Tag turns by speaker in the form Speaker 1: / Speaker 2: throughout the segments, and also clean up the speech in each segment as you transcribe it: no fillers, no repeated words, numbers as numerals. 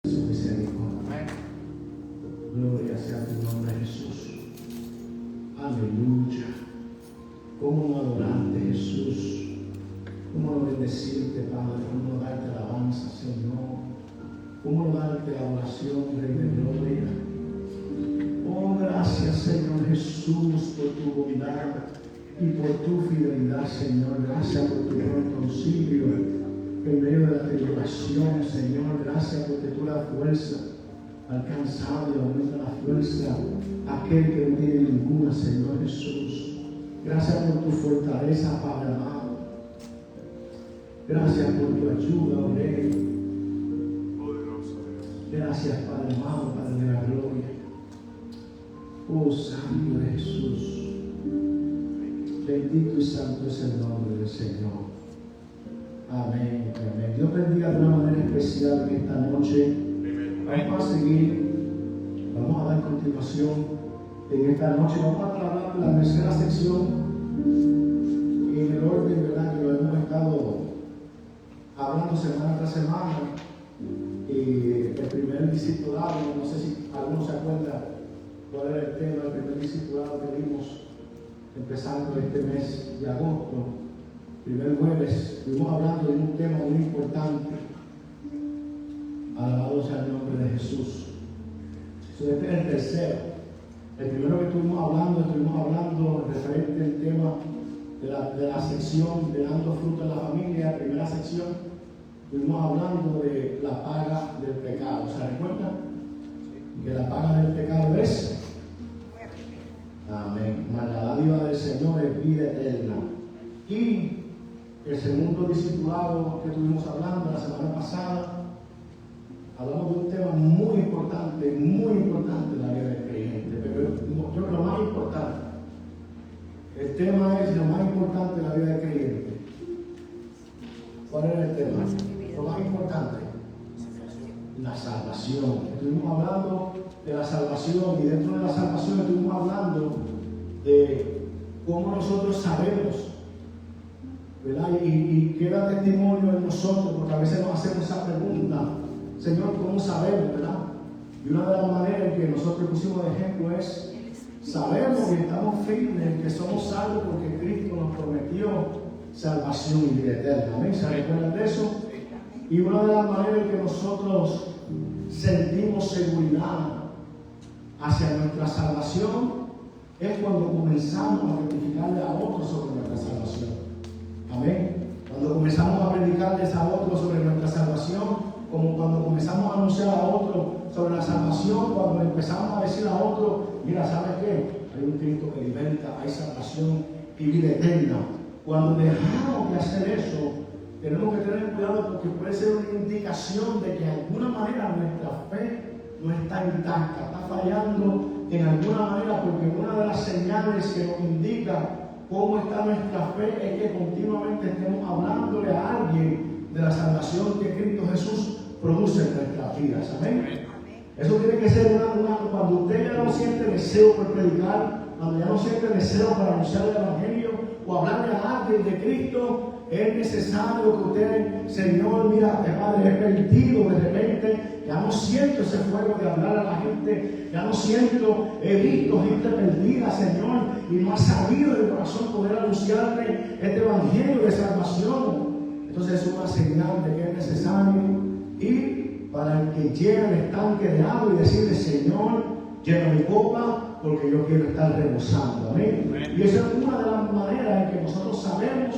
Speaker 1: su misericordia. Gloria sea tu nombre, Jesús. Aleluya. ¿Cómo no adorarte, Jesús? ¿Cómo no bendecirte, Padre? ¿Cómo no darte alabanza, Señor? ¿Cómo no darte adoración, Rey de Gloria? Oh, gracias, Señor Jesús, por tu bondad y por tu fidelidad, Señor. Gracias por tu pronto auxilio en medio de la tribulación, Señor. Gracias porque tú la fuerza al cansado y aumenta la fuerza a aquel que no tiene ninguna, Señor Jesús. Gracias por tu fortaleza, Padre amado. Gracias por tu ayuda, oh Rey. Gracias, Padre amado, Padre de la gloria. Oh, Santo de Jesús. Bendito y santo es el nombre del Señor. Amén, amén. Dios bendiga de una manera especial en esta noche. Vamos a seguir, vamos a dar continuación en esta noche. Vamos a trabajar la tercera sección en el orden, ¿verdad?, que lo hemos estado hablando semana tras semana. El primer discipulado, no sé si algunos se acuerdan cuál era el tema del primer discipulado que vimos empezando este mes de agosto. Primer jueves estuvimos hablando de un tema muy importante. Alabado sea el nombre de Jesús. Este es el tercero. El primero que estuvimos hablando referente al tema de la sección de dando fruto en la familia, primera sección. Estuvimos hablando de la paga del pecado. ¿Se recuerdan? Que la paga del pecado es amén. Mas la dádiva del Señor es vida eterna. Y el segundo discipulado que estuvimos hablando la semana pasada, hablamos de un tema muy importante en la vida del creyente. Pero yo creo que lo más importante, el tema es lo más importante en la vida del creyente. ¿Cuál era el tema? Lo más importante, la salvación. Estuvimos hablando de la salvación y dentro de la salvación estuvimos hablando de cómo nosotros sabemos, ¿verdad? Y queda testimonio en nosotros, porque a veces nos hacemos esa pregunta: Señor, ¿cómo sabemos, verdad? Y una de las maneras en que nosotros pusimos de ejemplo es: sabemos que estamos firmes, que somos salvos porque Cristo nos prometió salvación y vida eterna. ¿Amén? ¿Se recuerdan de eso? Y una de las maneras en que nosotros sentimos seguridad hacia nuestra salvación es cuando comenzamos a testificarle a otros sobre nuestra salvación. Amén. Cuando comenzamos a predicarles a otros sobre nuestra salvación, como cuando comenzamos a anunciar a otros sobre la salvación, cuando empezamos a decir a otros: mira, ¿sabes qué? Hay un Cristo que liberta, hay salvación y vida eterna. Cuando dejamos de hacer eso, tenemos que tener cuidado, porque puede ser una indicación de que de alguna manera nuestra fe no está intacta, está fallando en alguna manera, porque una de las señales que nos indica cómo está nuestra fe es que continuamente estemos hablándole a alguien de la salvación que Cristo Jesús produce en nuestras vidas. Amén. Eso tiene que ser cuando usted ya no siente deseo por predicar, cuando ya no siente deseo para anunciar el Evangelio o hablarle a alguien de Cristo, es necesario que usted: Señor, mira, Padre, he perdido de repente, ya no siento ese fuego de hablar a la gente, ya no siento, he visto gente perdida, Señor, y no ha sabido del corazón poder anunciarle este Evangelio de salvación. Entonces es una señal de que es necesario ir para el que llena el estanque de agua y decirle: Señor, llena mi copa, porque yo quiero estar rebosando. Amén. Y esa es una de las maneras en que nosotros sabemos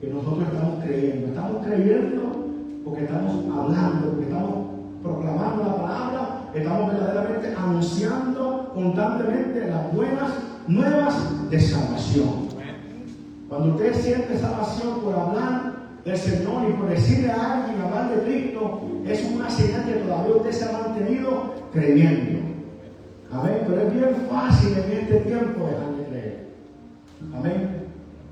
Speaker 1: que nosotros estamos creyendo. Estamos creyendo porque estamos hablando, porque estamos proclamando la palabra, estamos verdaderamente anunciando constantemente las buenas nuevas de salvación. Cuando usted siente salvación por hablar del Señor y por decirle a alguien, hablar de Cristo, es una señal que todavía usted se ha mantenido creyendo. Amén. Pero es bien fácil en este tiempo dejar de creer. Amén.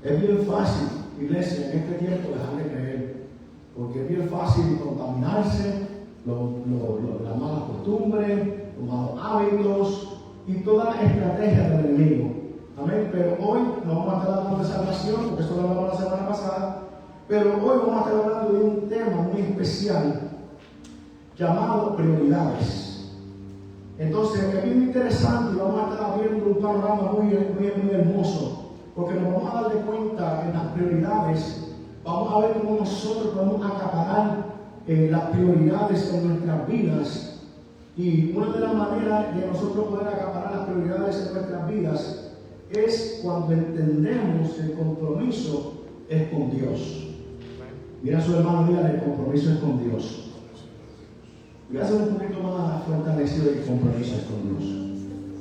Speaker 1: Es bien fácil, iglesia, en este tiempo dejar de creer, porque es bien fácil contaminarse, las malas costumbres, los malos hábitos y todas las estrategias del enemigo. Amén. Pero hoy no vamos a estar hablando de salvación, porque eso lo hablamos la semana pasada, pero hoy vamos a estar hablando de un tema muy especial llamado prioridades. Entonces, es bien interesante y vamos a estar viendo un panorama muy hermoso, porque nos vamos a dar de cuenta en las prioridades, vamos a ver cómo nosotros podemos acaparar las prioridades en nuestras vidas. Y una de las maneras de nosotros poder acaparar las prioridades en nuestras vidas es cuando entendemos el compromiso es con Dios. Mira a su hermano, mira, el compromiso es con Dios. Voy a ser un poquito más fortalecido el compromiso es con Dios.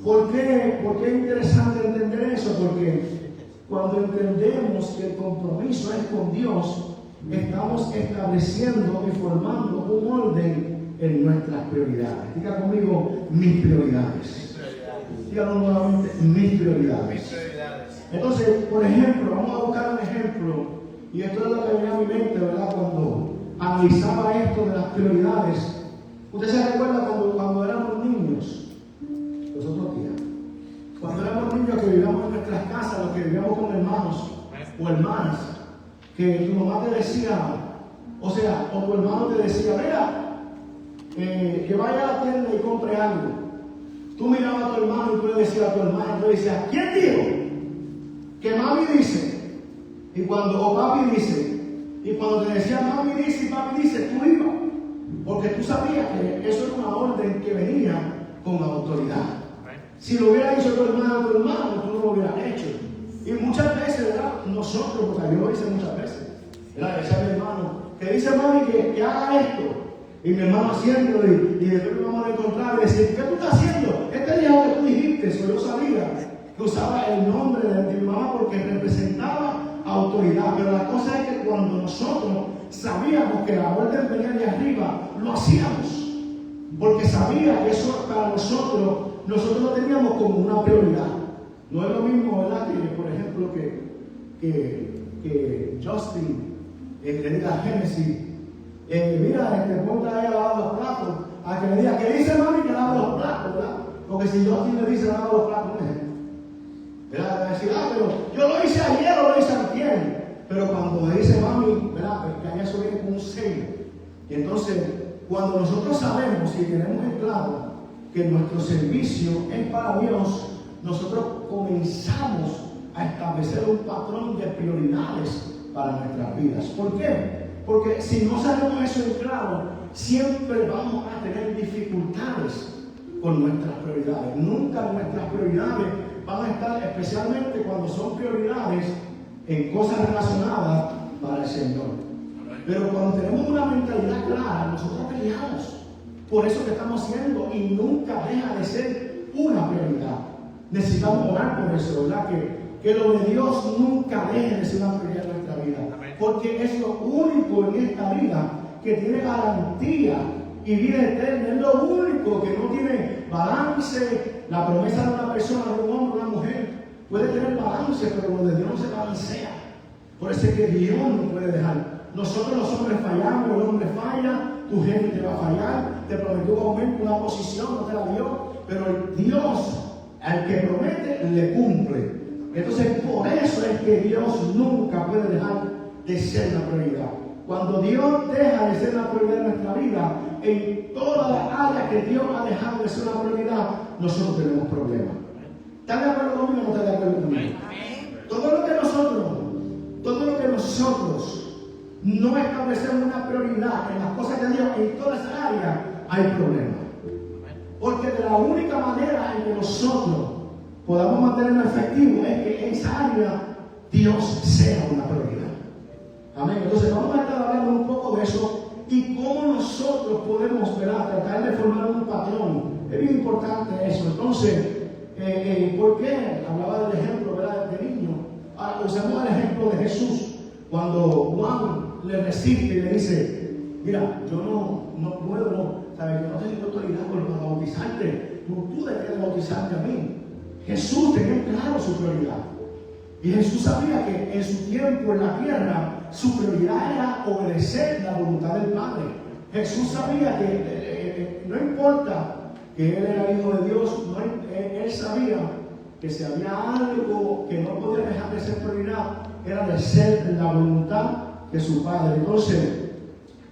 Speaker 1: ¿Por qué? Porque es interesante entender eso, porque cuando entendemos que el compromiso es con Dios, estamos estableciendo y formando un orden en nuestras prioridades. Diga conmigo, mis prioridades. Dígalo nuevamente, mis prioridades. Entonces, por ejemplo, vamos a buscar un ejemplo, y esto es lo que venía a mi mente, ¿verdad? Cuando analizaba esto de las prioridades. ¿Usted se recuerda cuando éramos niños? Los otros días. Cuando éramos niños que vivíamos en nuestras casas, los que vivíamos con hermanos o hermanas, que tu mamá te decía, o tu hermano te decía, mira, que vaya a la tienda y compre algo. Tú mirabas a tu hermano y tú le decías a tu hermana, tú le decías, ¿quién dijo? Que mami dice. O papi dice. Y cuando te decía mami dice y papi dice, tú ibas. Porque tú sabías que eso era una orden que venía con autoridad. Si lo hubiera hecho tu hermano, tú no lo hubieras hecho. Y muchas veces, ¿verdad? Nosotros, porque yo lo hice muchas veces, ¿verdad? Decía a mi hermano, que dice mami que haga esto. Y mi hermano haciéndolo, y después mi mamá lo encontraba y decía, ¿qué tú estás haciendo? Este día que tú dijiste, eso yo sabía que usaba el nombre de mi mamá porque representaba autoridad. Pero la cosa es que cuando nosotros sabíamos que la orden venía de arriba, lo hacíamos. Porque sabía que eso para nosotros lo teníamos como una prioridad. No es lo mismo, ¿verdad? Que por ejemplo, que Justin le diga a Génesis, mira, ponte ahí a lavar los platos, a que le diga, que dice mami que lava los platos, ¿verdad? Porque si Justin le dice lava los platos, ¿verdad? Le va a decir, pero yo lo hice ayer o lo hice antier. Pero cuando le dice mami, ¿verdad? Que eso viene con un sello. Y entonces, cuando nosotros sabemos y tenemos en claro que nuestro servicio es para Dios, nosotros comenzamos a establecer un patrón de prioridades para nuestras vidas. ¿Por qué? Porque si no sabemos eso en claro, siempre vamos a tener dificultades con nuestras prioridades. Nunca nuestras prioridades van a estar, especialmente cuando son prioridades en cosas relacionadas para el Señor. Pero cuando tenemos una mentalidad clara, nosotros peleamos por eso que estamos haciendo y nunca deja de ser una prioridad. Necesitamos orar por eso, ¿verdad? Que lo de Dios nunca deje de ser una prioridad en nuestra vida. Porque es lo único en esta vida que tiene garantía y vida eterna. Es lo único que no tiene balance. La promesa de una persona, de un hombre, una mujer, puede tener balance, pero lo de Dios no se balancea. Por eso es que Dios no puede dejar. Nosotros los hombres fallamos, el hombre falla, tu jefe te va a fallar, te prometió un aumento, una posición, no te la dio, pero Dios, al que promete, le cumple. Entonces, por eso es que Dios nunca puede dejar de ser la prioridad. Cuando Dios deja de ser la prioridad de nuestra vida, en todas las áreas que Dios ha dejado de ser una prioridad, nosotros tenemos problemas. ¿Están de acuerdo conmigo o no están de acuerdo conmigo? Todo lo que nosotros no establecemos una prioridad en las cosas de Dios, en todas esas áreas, hay problemas. Porque de la única manera en que nosotros podamos mantenerlo efectivo es que en esa área Dios sea una prioridad. Amén. Entonces vamos a estar hablando un poco de eso y cómo nosotros podemos, ¿verdad?, tratar de formar un patrón. Es bien importante eso. Entonces, ¿por qué? Hablaba del ejemplo, ¿verdad?, de niño. Ahora usamos el ejemplo de Jesús. Cuando Juan le resiste y le dice, mira, yo no puedo, ¿sabes? Yo no tengo autoridad para bautizarte. Tú debes bautizarte a mí. Jesús tenía claro su prioridad. Y Jesús sabía que en su tiempo en la tierra, su prioridad era obedecer la voluntad del Padre. Jesús sabía que no importa que Él era hijo de Dios, Él sabía que si había algo que no podía dejar de ser prioridad, era de ser la voluntad de su Padre. Entonces,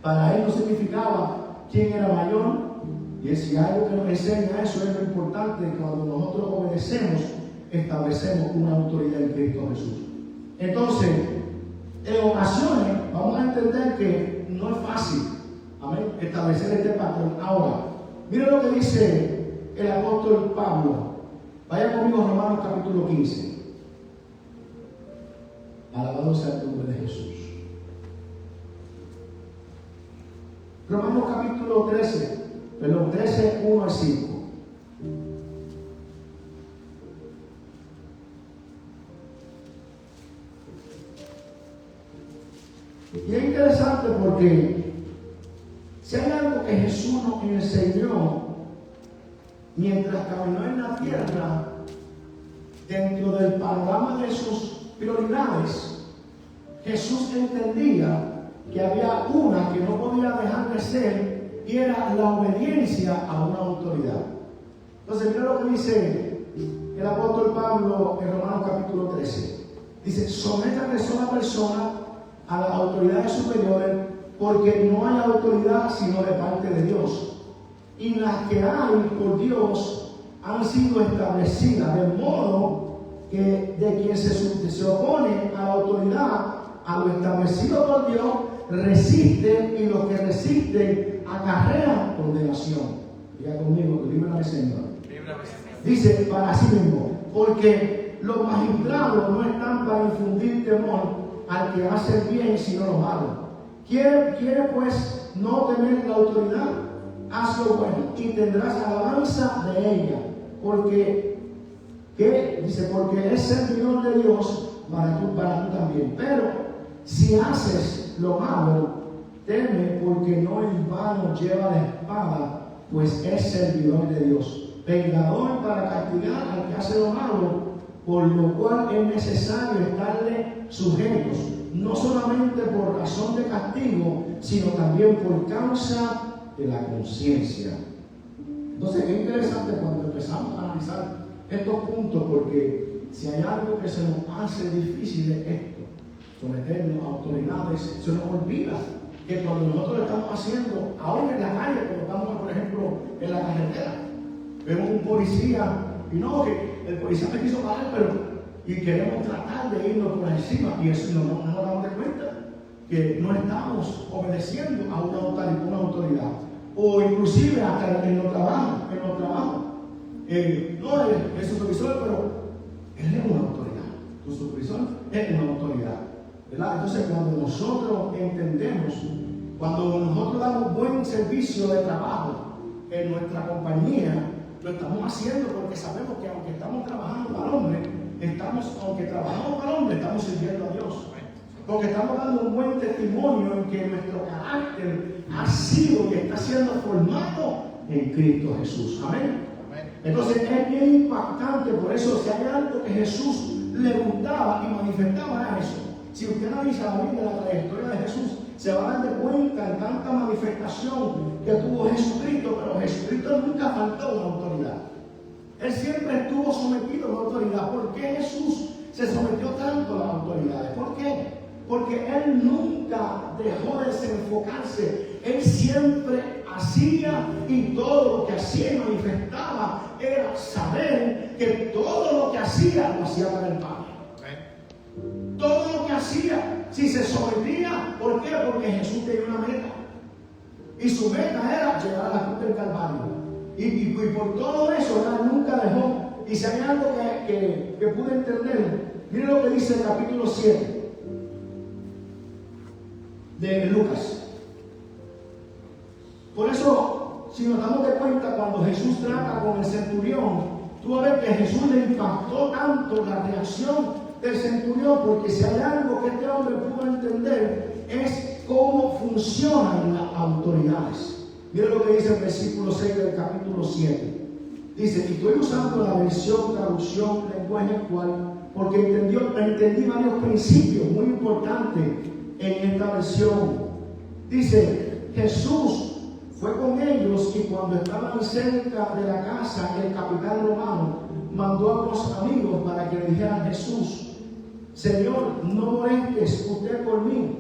Speaker 1: para Él no significaba quién era mayor. Y si algo que nos enseña eso es lo importante, que cuando nosotros obedecemos, establecemos una autoridad en Cristo Jesús. Entonces, en ocasiones vamos a entender que no es fácil, amén, establecer este patrón. Ahora, miren lo que dice el apóstol Pablo. Vaya conmigo a Romanos capítulo 15. Alabado sea el nombre de Jesús. Romanos capítulo 13, 1 al 5. Y es interesante porque si hay algo que Jesús nos enseñó mientras caminó en la tierra, dentro del panorama de sus prioridades, Jesús entendía que había una que no podía dejar de ser, y era la obediencia a una autoridad. Entonces, mira lo que dice el apóstol Pablo en Romanos capítulo 13. Dice: sométase a la persona a las autoridades superiores, porque no hay autoridad sino de parte de Dios, y las que hay por Dios han sido establecidas, de modo que de quien se opone a la autoridad, a lo establecido por Dios, resiste, y los que resisten acarrean condenación. Diga conmigo, líbrame, Señor. Dice para sí mismo, porque los magistrados no están para infundir temor al que hace el bien, sino lo malo. Quiere pues no tener la autoridad, haz lo bueno y tendrás alabanza de ella, porque es servidor de Dios para tú también. Pero si haces lo malo, teme, porque no en vano lleva la espada, pues es servidor de Dios, vengador para castigar al que hace lo malo, por lo cual es necesario estarle sujetos, no solamente por razón de castigo, sino también por causa de la conciencia. Entonces es interesante cuando empezamos a analizar estos puntos, porque si hay algo que se nos hace difícil es esto, someternos a autoridades. Se nos olvida que cuando nosotros lo estamos haciendo, aún en la calle, cuando estamos, por ejemplo, en la carretera, vemos un policía, y no, que el policía me quiso parar, y queremos tratar de irnos por encima, y eso no nos damos de cuenta que no estamos obedeciendo a una autoridad. O inclusive hasta en los trabajos. No es supervisor, pero él es una autoridad. Tu supervisor es una autoridad, ¿verdad? Entonces, cuando nosotros entendemos, cuando nosotros damos buen servicio de trabajo en nuestra compañía, lo estamos haciendo porque sabemos que aunque estamos trabajando para el hombre, estamos sirviendo a Dios. Porque estamos dando un buen testimonio en que nuestro carácter ha sido y está siendo formado en Cristo Jesús. Amén. Entonces es bien impactante. Por eso, si hay algo que Jesús le gustaba y manifestaba, era eso. Si usted analiza la Biblia, la trayectoria de Jesús, se va a dar de cuenta en tanta manifestación que tuvo Jesucristo, pero Jesucristo nunca faltó una autoridad. Él siempre estuvo sometido a una autoridad. ¿Por qué Jesús se sometió tanto a las autoridades? ¿Por qué? Porque Él nunca dejó de desenfocarse. Él siempre hacía, y todo lo que hacía y manifestaba era saber que todo lo que hacía lo hacía para el Padre. Todo lo que hacía, si se sometía, ¿por qué? Porque Jesús tenía una meta. Y su meta era llegar a la cruz del Calvario. Y por todo eso, Él nunca dejó. Y si hay algo que pude entender, miren lo que dice el capítulo 7 de Lucas. Por eso, si nos damos de cuenta, cuando Jesús trata con el centurión, tú vas a ver que Jesús le impactó tanto la reacción del centurión, porque si hay algo que este hombre pudo entender, es cómo funcionan las autoridades. Mira lo que dice el versículo 6 del capítulo 7. Dice, y estoy usando la versión, traducción, lenguaje actual, porque entendí varios principios muy importantes en esta versión. Dice, Jesús fue con ellos, y cuando estaban cerca de la casa, el capitán romano mandó a los amigos para que le dijeran a Jesús: Señor, no molestes usted por mí.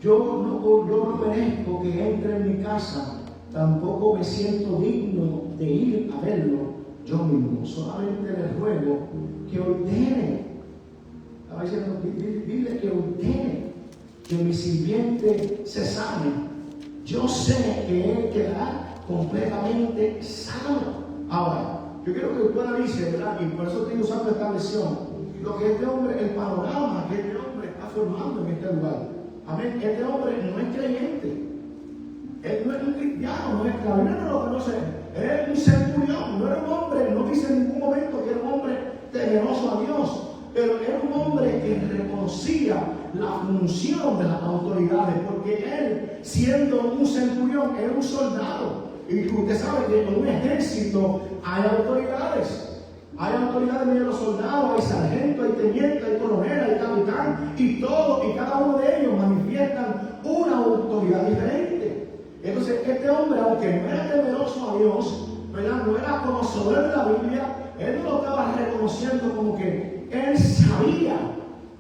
Speaker 1: Yo no merezco que entre en mi casa, tampoco me siento digno de ir a verlo yo mismo. Solamente le ruego que ordene, dile que ordene que mi sirviente se sane. Yo sé que él quedará completamente sano. Ahora, yo quiero que usted analice, ¿verdad? Y por eso estoy usando esta versión, lo que este hombre, el panorama que este hombre está formando en este lugar. Amén. Este hombre no es creyente. Él no es un cristiano, no es la Biblia no lo conoce. Él es un centurión, no era un hombre, no dice en ningún momento que era un hombre temeroso a Dios, pero era un hombre que reconocía la función de las autoridades, porque él, siendo un centurión, era un soldado. Y usted sabe que en un ejército hay autoridades. Hay autoridades de los soldados, hay sargento, hay teniente, hay coronel, hay capitán, y todos y cada uno de ellos manifiestan una autoridad diferente. Entonces, este hombre, aunque no era temeroso a Dios, ¿verdad? No era conocedor de la Biblia, él no lo estaba reconociendo como que él sabía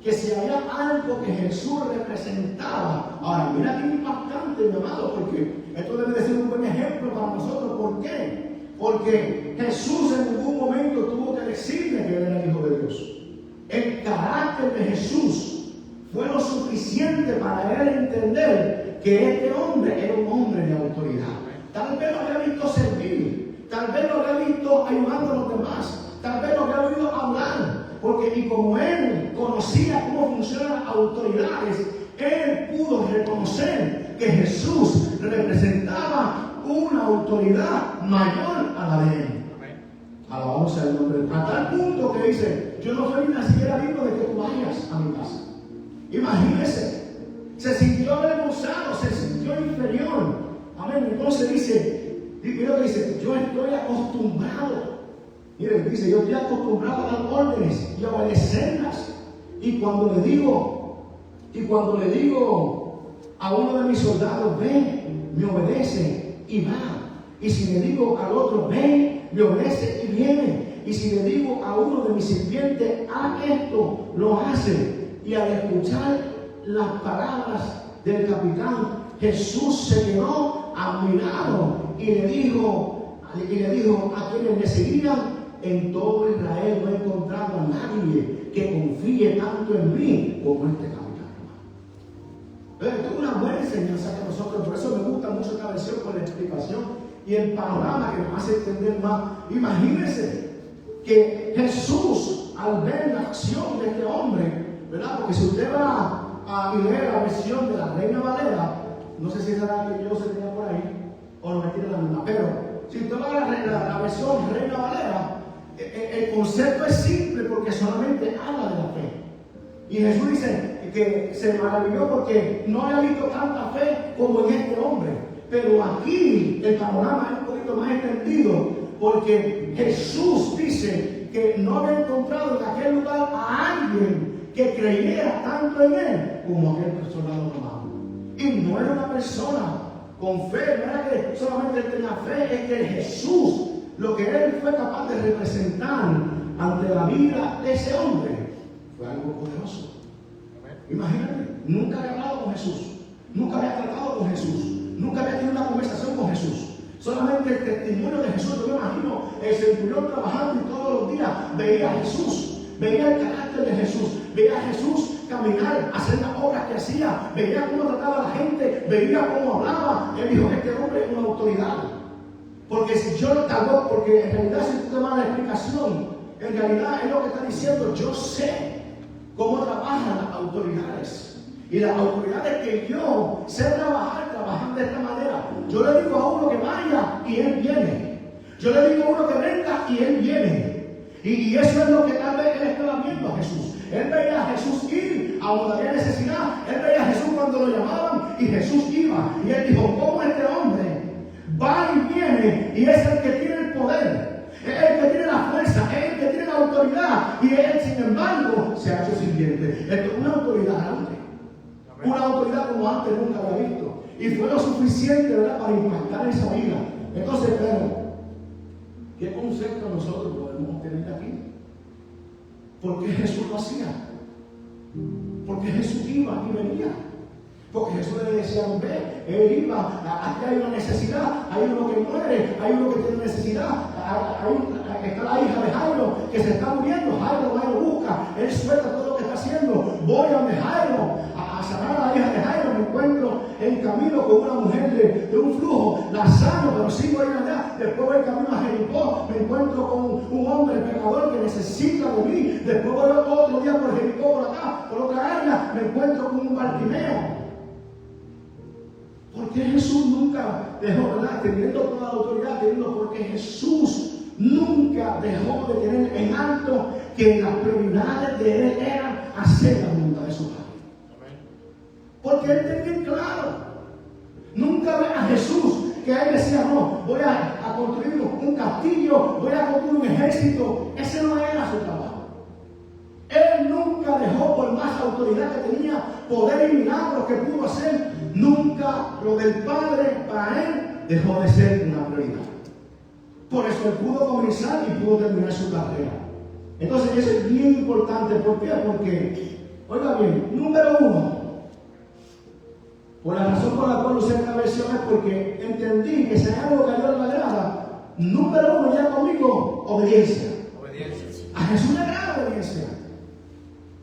Speaker 1: que si había algo que Jesús representaba. Ahora, mira qué impactante, mi amado, porque esto debe de ser un buen ejemplo para nosotros. ¿Por qué? Porque Jesús en ningún momento tuvo que decirle que él era el Hijo de Dios. El carácter de Jesús fue lo suficiente para él entender que este hombre era un hombre de autoridad. Tal vez lo había visto servir, tal vez lo había visto ayudando a los demás, tal vez lo había oído hablar, porque y como él conocía cómo funcionan las autoridades, él pudo reconocer que Jesús representaba una autoridad mayor a la de él. Alabamos al nombre. A tal punto que dice: yo no soy ni siquiera digno de que tú vayas a mi casa. Imagínese, se sintió avergonzado, se sintió inferior. Amén. Entonces dice, mira que dice: yo estoy acostumbrado. Miren, dice: yo estoy acostumbrado a dar órdenes y a obedecerlas. Y cuando le digo a uno de mis soldados, ven, me obedece y va. Y si le digo al otro, ven, me obedece y viene. Y si le digo a uno de mis sirvientes, haz esto, lo hace. Y al escuchar las palabras del capitán, Jesús se quedó admirado y le dijo a quienes le seguían: en todo Israel no he encontrado a nadie que confíe tanto en mí como este capitán. Esto es una buena enseñanza que nosotros, por eso me gusta mucho esta versión con la explicación y el panorama que nos hace entender más. Imagínense que Jesús, al ver la acción de este hombre, ¿verdad? Porque si usted va a leer la versión de la Reina Valera, no sé si es la que yo se tenía por ahí o no me tiene la misma, pero si usted va a la versión Reina Valera, el concepto es simple porque solamente habla de la fe. Y Jesús dice que se maravilló porque no había visto tanta fe como en este hombre. Pero aquí el panorama es un poquito más extendido, porque Jesús dice que no había encontrado en aquel lugar a alguien que creyera tanto en él como aquel personaje romano. Y no era una persona con fe, no era que solamente él tenía fe, es que Jesús, lo que él fue capaz de representar ante la vida de ese hombre, fue algo poderoso. Imagínate, nunca había hablado con Jesús, nunca había tratado con Jesús, nunca había tenido una conversación con Jesús. Solamente el testimonio de Jesús. Yo me imagino el centurión trabajando y todos los días veía a Jesús, veía el carácter de Jesús, veía a Jesús caminar, hacer las obras que hacía, veía cómo trataba a la gente, veía cómo hablaba. Él dijo: este hombre es una autoridad. Porque si yo lo porque en realidad, si tú te vas a la explicación, en realidad es lo que está diciendo: yo sé cómo trabajan las autoridades. Y las autoridades que yo sé trabajan de esta manera. Yo le digo a uno que vaya y él viene. Yo le digo a uno que venga y él viene. Y eso es lo que tal vez él estaba viendo a Jesús. Él veía a Jesús ir a donde había necesidad. Él veía a Jesús cuando lo llamaban y Jesús iba. Y él dijo: ¿cómo este hombre va y viene y es el que tiene el poder? Es el que tiene la fuerza, es el que tiene la autoridad, y él, sin embargo, se ha hecho sirviente. Esto es una autoridad grande, una autoridad como antes nunca había visto, y fue lo suficiente, ¿verdad?, para impactar esa vida. Entonces, pero ¿qué concepto nosotros podemos tener de aquí? ¿Por qué Jesús lo hacía? Porque Jesús iba y venía. Porque Jesús le decía, ve, él iba, aquí hay una necesidad, hay uno que muere, hay uno que tiene necesidad, está la hija de Jairo que se está muriendo, Jairo busca, él suelta todo lo que está haciendo, voy a Jairo a sanar a la hija de Jairo, me encuentro en camino con una mujer de un flujo, la sano, pero sigo ahí allá, después voy camino a Jericó, me encuentro con un hombre pecador que necesita de mí, después voy otro día por Jericó, por acá, por otra área, me encuentro con un Bartimeo. Porque Jesús nunca dejó, ¿verdad? Teniendo toda la autoridad, porque Jesús nunca dejó de tener en alto que las prioridades de Él eran hacer la voluntad de su Padre. Porque Él tenía claro. Nunca ve a Jesús que Él decía, no, voy a construir un castillo, voy a construir un ejército. Ese no era su trabajo. Él nunca dejó, por más autoridad que tenía, poder y milagros que pudo hacer, nunca lo del Padre para Él dejó de ser una prioridad. Por eso Él pudo comenzar y pudo terminar su carrera. Entonces eso es bien importante. ¿Por qué? Porque, oiga bien, número uno, por la razón por la cual usé esta versión es porque entendí que si hay algo que a Dios le agrada, número uno, ya conmigo, obediencia. A Jesús le agrada obediencia.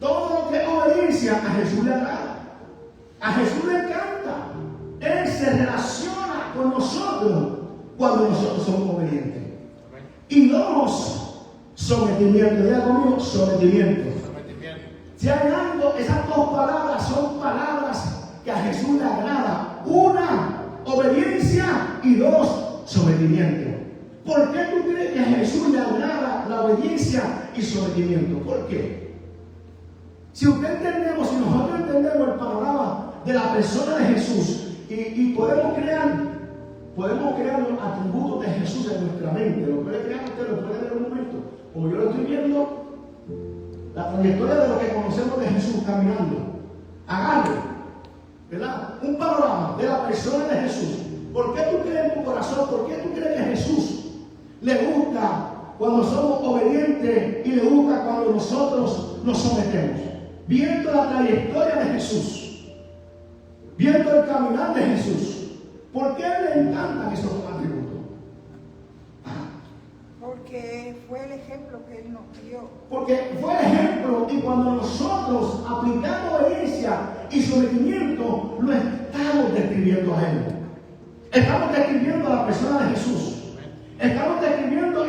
Speaker 1: Todo lo que es obediencia a Jesús le agrada. A Jesús le encanta. Él se relaciona con nosotros cuando nosotros somos obedientes. Y dos, sometimiento. Diga conmigo, sometimiento. Si hay algo, esas dos palabras son palabras que a Jesús le agrada. Una, obediencia, y dos, sometimiento. ¿Por qué tú crees que a Jesús le agrada la obediencia y sometimiento? ¿Por qué? Si nosotros entendemos el panorama de la persona de Jesús y podemos crear los atributos de Jesús en nuestra mente, lo puede crear usted, lo puede ver en un momento, como yo lo estoy viendo, la trayectoria de lo que conocemos de Jesús caminando. Agarre, ¿verdad? Un panorama de la persona de Jesús. ¿Por qué tú crees en tu corazón? ¿Por qué tú crees que a Jesús le gusta cuando somos obedientes y le gusta cuando nosotros nos sometemos? Viendo la trayectoria de Jesús, viendo el caminar de Jesús, ¿por qué le encantan esos atributos?
Speaker 2: Porque fue el ejemplo que Él nos dio.
Speaker 1: Porque fue el ejemplo, y cuando nosotros aplicamos obediencia y sometimiento, lo estamos describiendo a Él. Estamos describiendo a la persona de Jesús. Estamos viendo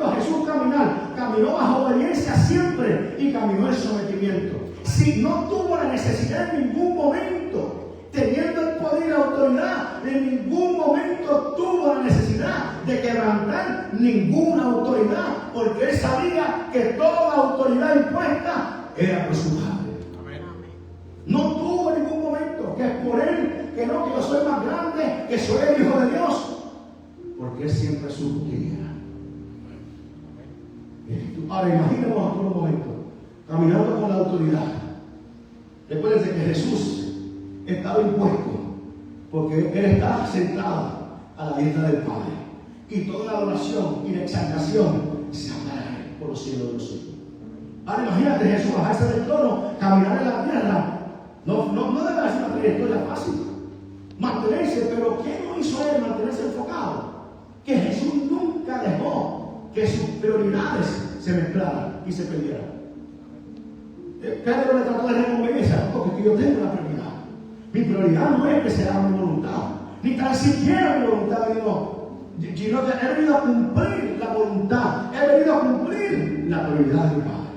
Speaker 1: a Jesús caminar. Caminó bajo obediencia siempre y caminó en sometimiento. Si no tuvo la necesidad en ningún momento, teniendo el poder y la autoridad, en ningún momento tuvo la necesidad de quebrantar ninguna autoridad, porque Él sabía que toda autoridad impuesta era por su Padre. No tuvo en ningún momento que es por Él, que no, que yo soy más grande, que soy el Hijo de Dios. Porque Él siempre supo quién era. Ahora imaginemos por un momento, caminando con la autoridad. Recuérdense que Jesús estaba impuesto, porque Él estaba sentado a la diestra del Padre. Y toda la adoración y la exaltación se hará por los siglos de los siglos. Ahora imagínate Jesús bajarse del trono, caminar en la tierra. No debe ser una trayectoria fácil. Mantenerse, pero ¿qué no hizo Él mantenerse enfocado? Que Jesús nunca dejó que sus prioridades se mezclaran y se perdieran. Pedro le trató de recompensa, porque yo tengo una prioridad. Mi prioridad no es que sea mi voluntad, ni tan siquiera mi voluntad, sino que he venido a cumplir la voluntad, he venido a cumplir la prioridad del Padre.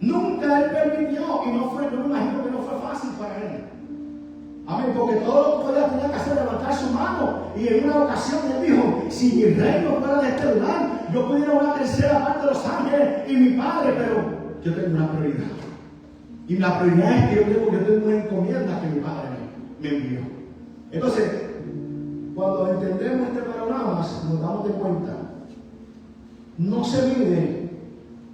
Speaker 1: Nunca Él permitió, y no me imagino que no fue fácil para Él. Amén, porque todo lo que tenía que hacer levantar su mano, y en una ocasión Él dijo, si mi reino fuera de este lugar, yo pudiera una tercera parte de los ángeles y mi Padre, pero yo tengo una prioridad. Y la prioridad es que yo tengo una encomienda que mi Padre me envió. Entonces, cuando entendemos este panorama, nos damos de cuenta, no se mide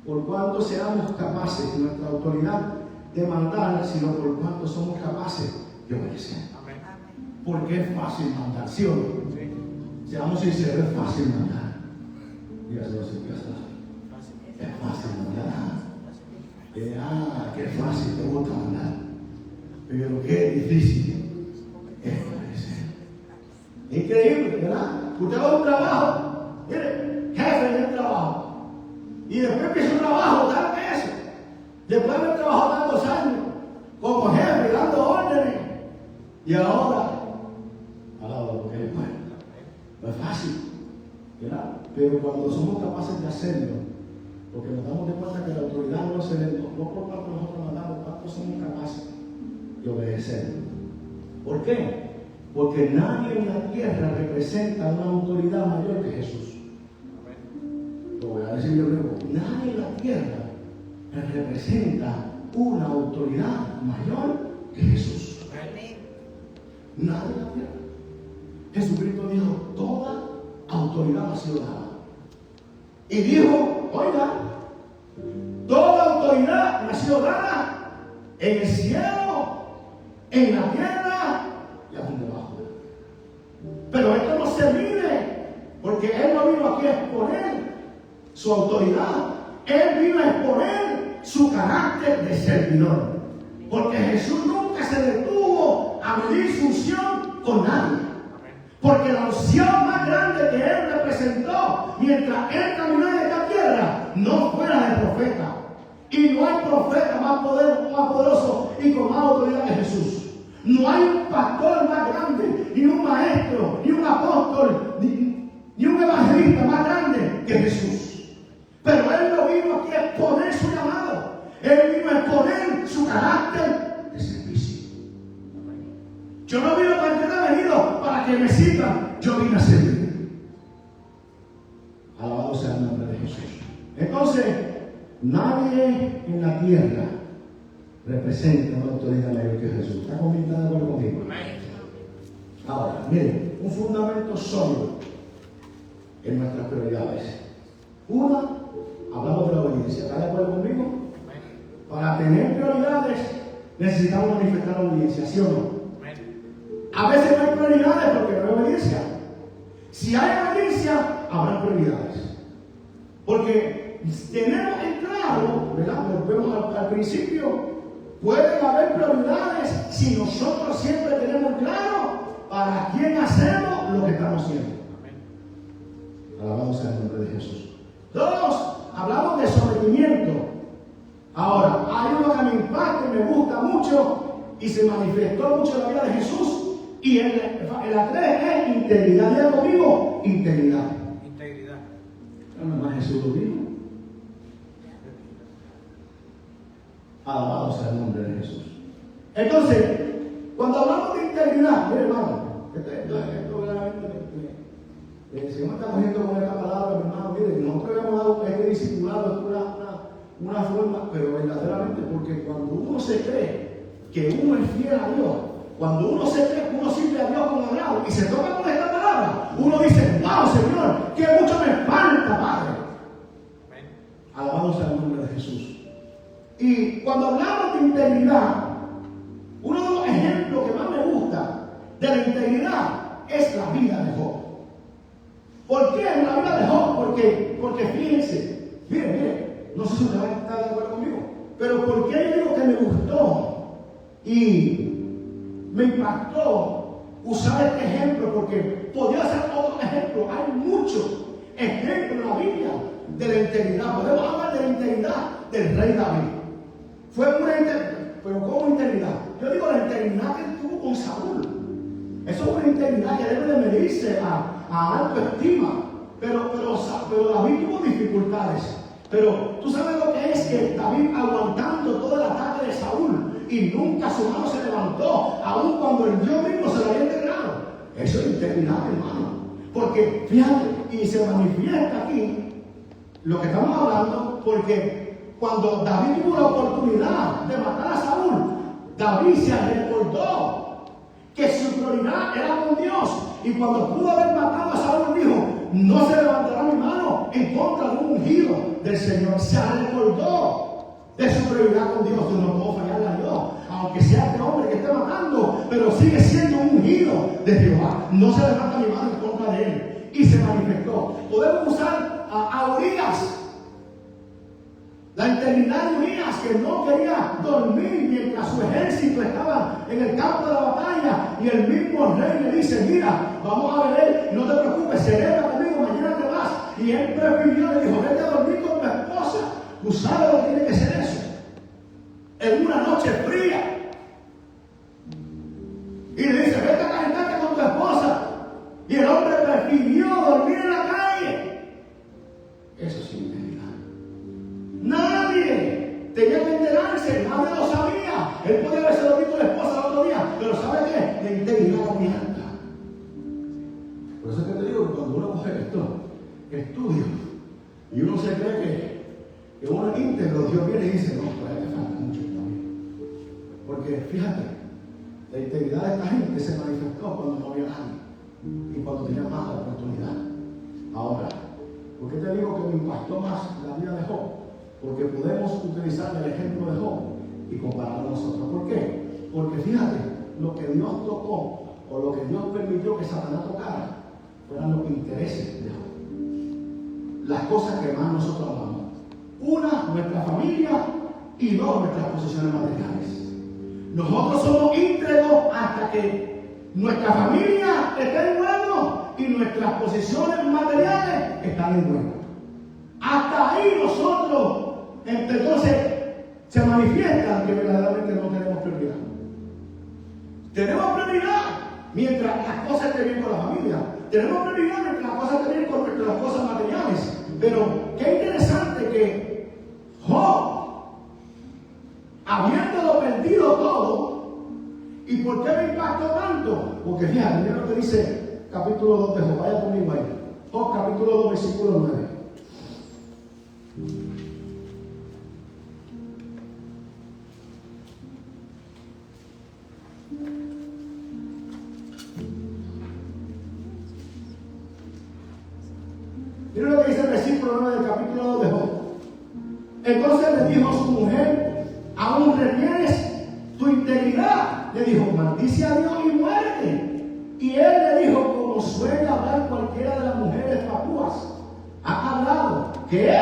Speaker 1: por cuánto seamos capaces de nuestra autoridad de mandar, sino por cuánto somos capaces de obedecer. Porque es fácil mandar, ¿sí o no? Sí. Seamos sinceros, es fácil mandar. Dígaselo así, es fácil mandar. Qué fácil, te gusta mandar. Pero qué difícil Increíble, ¿verdad? Usted va a un trabajo, mire, jefe del trabajo. Y después empieza un trabajo, da peso. Después de trabajo tantos años, como jefe, dando órdenes. Y ahora, porque es bueno. No es fácil, ¿verdad? Pero cuando somos capaces de hacerlo, porque nos damos de cuenta que la autoridad no se ve, no por cuanto nosotros mandamos, cuánto somos capaces de obedecerlo. ¿Por qué? Porque nadie en la tierra representa una autoridad mayor que Jesús. Lo voy a decir yo luego. Nadie en la tierra representa una autoridad mayor que Jesús. Nadie en la tierra. Jesucristo dijo, toda autoridad ha sido dada. Y dijo, oiga, toda autoridad me ha sido dada en el cielo, en la tierra y aún debajo. Pero esto no se mide, porque Él no vino aquí a exponer su autoridad. Él vino a exponer su carácter de servidor. Porque Jesús nunca se detuvo a medir su unción con nadie. Porque la unción más grande que Él representó mientras Él caminaba en esta tierra no fue la del profeta. Y no hay profeta más poderoso y con más autoridad que Jesús. No hay un pastor más grande, ni un maestro, ni un apóstol, ni un evangelista más grande que Jesús. Pero Él no vino aquí a exponer su llamado. Él vino a exponer su carácter de servicio. Yo no vino para que he venido para que me sigan. Yo vine a servir. Alabado sea el nombre de Jesús. Entonces, nadie en la tierra representa una autoridad mayor que Jesús. ¿Está comentando conmigo? Ahora, miren, un fundamento sólido en nuestras prioridades. Una, hablamos de la obediencia. ¿Está de acuerdo conmigo? Para tener prioridades necesitamos manifestar la obediencia, ¿sí o no? A veces no hay prioridades porque no hay obediencia. Si hay obediencia, habrá prioridades. Porque tenemos en claro, ¿verdad? Volvemos al principio. Pueden haber prioridades si nosotros siempre tenemos claro para quién hacemos lo que estamos haciendo. Alabado sea el nombre de Jesús. Dos, hablamos de sometimiento. Ahora, hay uno que me impacta y me gusta mucho y se manifestó mucho en la vida de Jesús. Y la tres es integridad. Diga conmigo, integridad.
Speaker 3: Integridad.
Speaker 1: Nada más Jesús lo dijo. Alabado sea el nombre de Jesús. Entonces, cuando hablamos de integridad, mire hermano, el Señor está cogiendo con esta palabra, mi hermano, mire, nosotros habíamos dado este discipulado, una forma, pero verdaderamente, porque cuando uno se cree que uno es fiel a Dios, cuando uno se cree que uno sirve a Dios con agrado y se toca con esta palabra, uno dice, wow, Señor, que mucho me falta, Padre. Alabado sea el nombre de Jesús. Y cuando hablamos de integridad, uno de los ejemplos que más me gusta de la integridad es la vida de Job. ¿Por qué la vida de Job? Porque fíjense, mire, no sé si usted va a estar de acuerdo conmigo, pero ¿por qué yo digo que me gustó y me impactó usar este ejemplo? Porque podría ser otro ejemplo. Hay muchos ejemplos en la Biblia de la integridad. Podemos hablar de la integridad del rey David. Fue una integridad, pero ¿cómo integridad? Yo digo la integridad que tuvo con Saúl. Eso es una integridad que debe de medirse a alta estima. Pero David tuvo dificultades. Pero tú sabes lo que es que David aguantando todo el ataque de Saúl y nunca su mano se levantó, aun cuando el Dios mismo se lo había entregado. Eso es integridad, hermano. Porque fíjate, y se manifiesta aquí lo que estamos hablando, porque cuando David tuvo la oportunidad de matar a Saúl, David se recordó que su prioridad era con Dios. Y cuando pudo haber matado a Saúl, dijo, no se levantará mi mano en contra de un ungido del Señor. Se recordó de su prioridad con Dios. Yo no puedo fallarle a Dios, aunque sea este hombre que esté matando, pero sigue siendo un ungido de Jehová. No se levanta mi mano en contra de él. Y se manifestó. Podemos usar a Urias. La integridad de Urias, que no quería dormir mientras su ejército estaba en el campo de la batalla, y el mismo rey le dice: mira, vamos a beber, no te preocupes, celebra conmigo, mañana te vas. Y él prefirió, le dijo: vete a dormir con tu esposa. Tú sabes lo que tiene que ser eso, en una noche fría. Y le dice: vete a calentarte con tu esposa. Y el hombre prefirió dormir en la calle. Eso sí, integridad. Nadie tenía que enterarse, nadie lo sabía. Él podía haberse dormido con la esposa el otro día, pero ¿sabe qué? La integridad muy alta. Por eso es que te digo que cuando uno coge estudio, y uno se cree que uno es íntegro, Dios viene y dice: no, todavía te falta mucho todavía. Porque fíjate, la integridad de esta gente se manifestó cuando no había nadie y cuando tenía más oportunidad. Ahora, ¿por qué te digo que me impactó más la vida de Job? Porque podemos utilizar el ejemplo de Job y compararlo a nosotros. ¿Por qué? Porque fíjate, lo que Dios tocó o lo que Dios permitió que Satanás tocara fueron los intereses de Job. Las cosas que más nosotros amamos. Una, nuestra familia, y dos, nuestras posesiones materiales. Nosotros somos íntegros hasta que nuestra familia esté en bueno y nuestras posesiones materiales están en bueno. Hasta ahí nosotros, entonces, se manifiesta que verdaderamente no tenemos prioridad. Tenemos prioridad mientras las cosas estén bien con la familia. Tenemos prioridad mientras las cosas estén bien con nuestras cosas materiales. Pero qué interesante que Job, habiéndolo perdido todo, ¿y por qué me impactó tanto? Porque fíjate, mira lo que dice capítulo 2 de Job. Vaya conmigo ahí. Job capítulo 2, versículo 9. Mira lo que dice el versículo 9 del capítulo 2 de Job. Entonces le dijo su mujer: ¿aún retienes tu integridad? Le dijo: maldice a Dios y muérete. Y él le dijo, como suele hablar cualquiera de las mujeres papúas: ha hablado que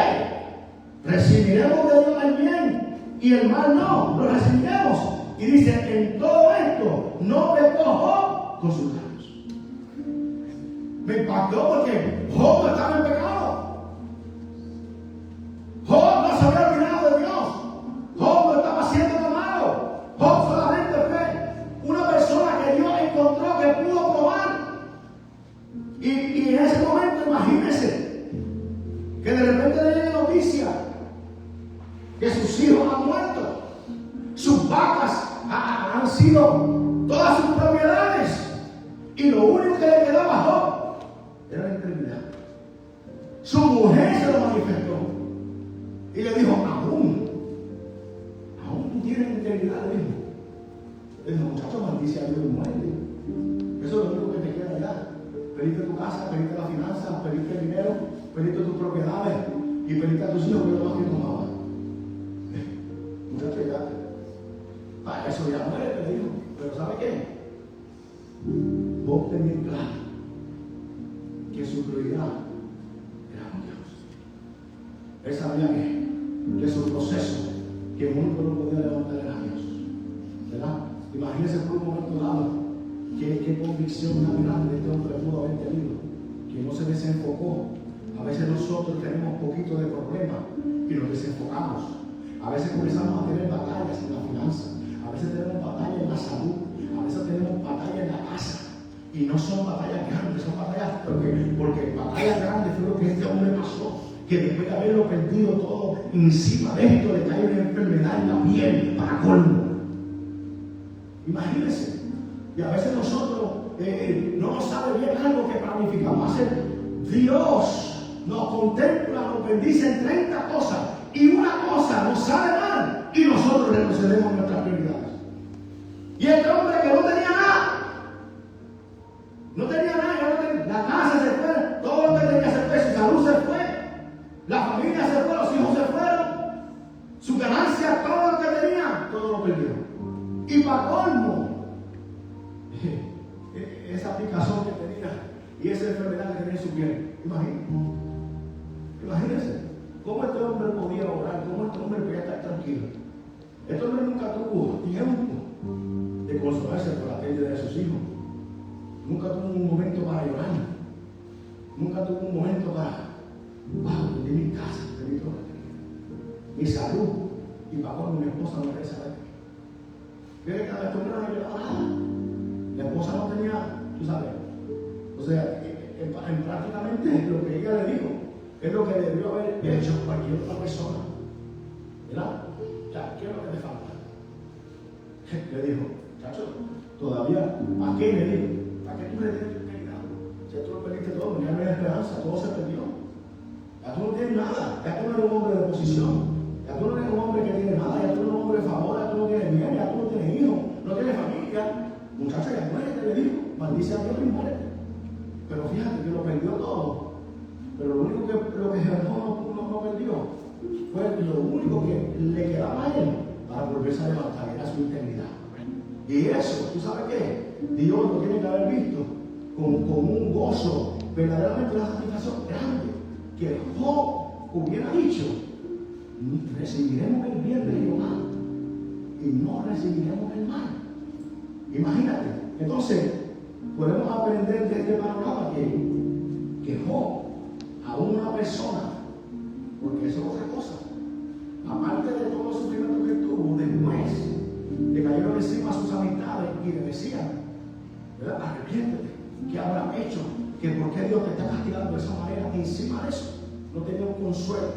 Speaker 1: recibiremos de Dios el bien y el mal no, lo recibiremos. Y dice: en todo esto no pecó Job con sus labios. Me impactó porque Job no estaba en pecado. Job no se había olvidado de Dios. Job no estaba haciendo nada malo. Job solamente fue una persona que Dios encontró que pudo probar. Y en ese momento, imagínense que de repente le llega noticia que sus hijos han muerto, sus vacas han sido todas sus propiedades, y lo único que le quedaba a Job era la integridad. Su mujer se lo manifestó y le dijo: aún tú tienes integridad. Le dijo: muchacho, maldice a Dios y muerte. Eso es lo único que te queda ya. Pediste tu casa, pediste las finanzas, pediste el dinero, pediste tus propiedades y pediste a tus hijos que lo más que tomaba. Muchacho, ya, eso ya muere, te dijo. Pero ¿sabe qué? Vos tenés claro que su prioridad era con Dios. Él sabía que su proceso, que único lo podía levantar era Dios. ¿Verdad? Imagínense por un momento dado qué convicción tan grande este hombre pudo haber tenido, que no se desenfocó. A veces nosotros tenemos poquito de problema y nos desenfocamos. A veces comenzamos a tener batallas en la finanza, a veces tenemos batallas en la salud, a veces tenemos batallas en la casa. Y no son batallas grandes, son batallas porque batallas grandes fue lo que este hombre pasó. Que después de haberlo perdido todo, encima de esto le cae una enfermedad en la piel para colmo. Imagínense. Y a veces nosotros no nos sabe bien algo que planificamos hacer. Dios nos contempla, nos bendice en 30 cosas, y una cosa nos sale mal, y nosotros retrocedemos nuestras prioridades. Y este hombre que no tenía nada, la casa se fue, todo lo que tenía se fue, su salud se fue, la familia se fue, los hijos se fueron, su ganancia, todo lo que tenía, todo lo perdió. Y para colmo, esa picazón que tenía y esa enfermedad que tenía en su piel, imagínense cómo este hombre podía orar, cómo este hombre de sus hijos. Nunca tuvo un momento para llorar. Nunca tuvo un momento para, wow, de mi casa, de mi todo, mi salud. Y para cuando mi esposa no quería saber. Fíjate que a la esposa no le quedaba nada. La esposa no tenía, tú sabes. O sea, prácticamente lo que ella le dijo es lo que debió haber hecho cualquier otra persona. ¿Verdad? Ya, ¿qué es lo que te falta? Le dijo, chacho, todavía, ¿a qué le dijo? ¿A qué tú le tienes que pegar? Ya tú lo perdiste todo, ya no hay esperanza, todo se perdió. Ya tú no tienes nada, ya tú no eres un hombre de posición, ya tú no eres un hombre que tiene nada, ya tú no eres un hombre de favor, ya tú no tienes bien, ya tú no tienes hijos, no tienes familia. Muchacha, ya muérete, le dijo, maldice a Dios y muérete. Pero fíjate que lo perdió todo. Pero lo único que Jerón no perdió fue lo único que le quedaba a él para volverse a levantar, era su integridad. Y eso, ¿tú sabes qué? Dios lo tiene que haber visto con un gozo, verdaderamente una satisfacción grande, que Job hubiera dicho, recibiremos el bien de Jehová y no recibiremos el mal. Imagínate. Entonces, podemos aprender de este panorama que Job, aún una persona, porque eso es otra cosa, aparte de todo el sufrimiento que tuvo, después le cayeron encima sus amistades y le decían, ¿verdad? Arrepiéntete, ¿qué habrá hecho? ¿Que por qué Dios te está castigando de esa manera? Y encima de eso, no tenía un consuelo.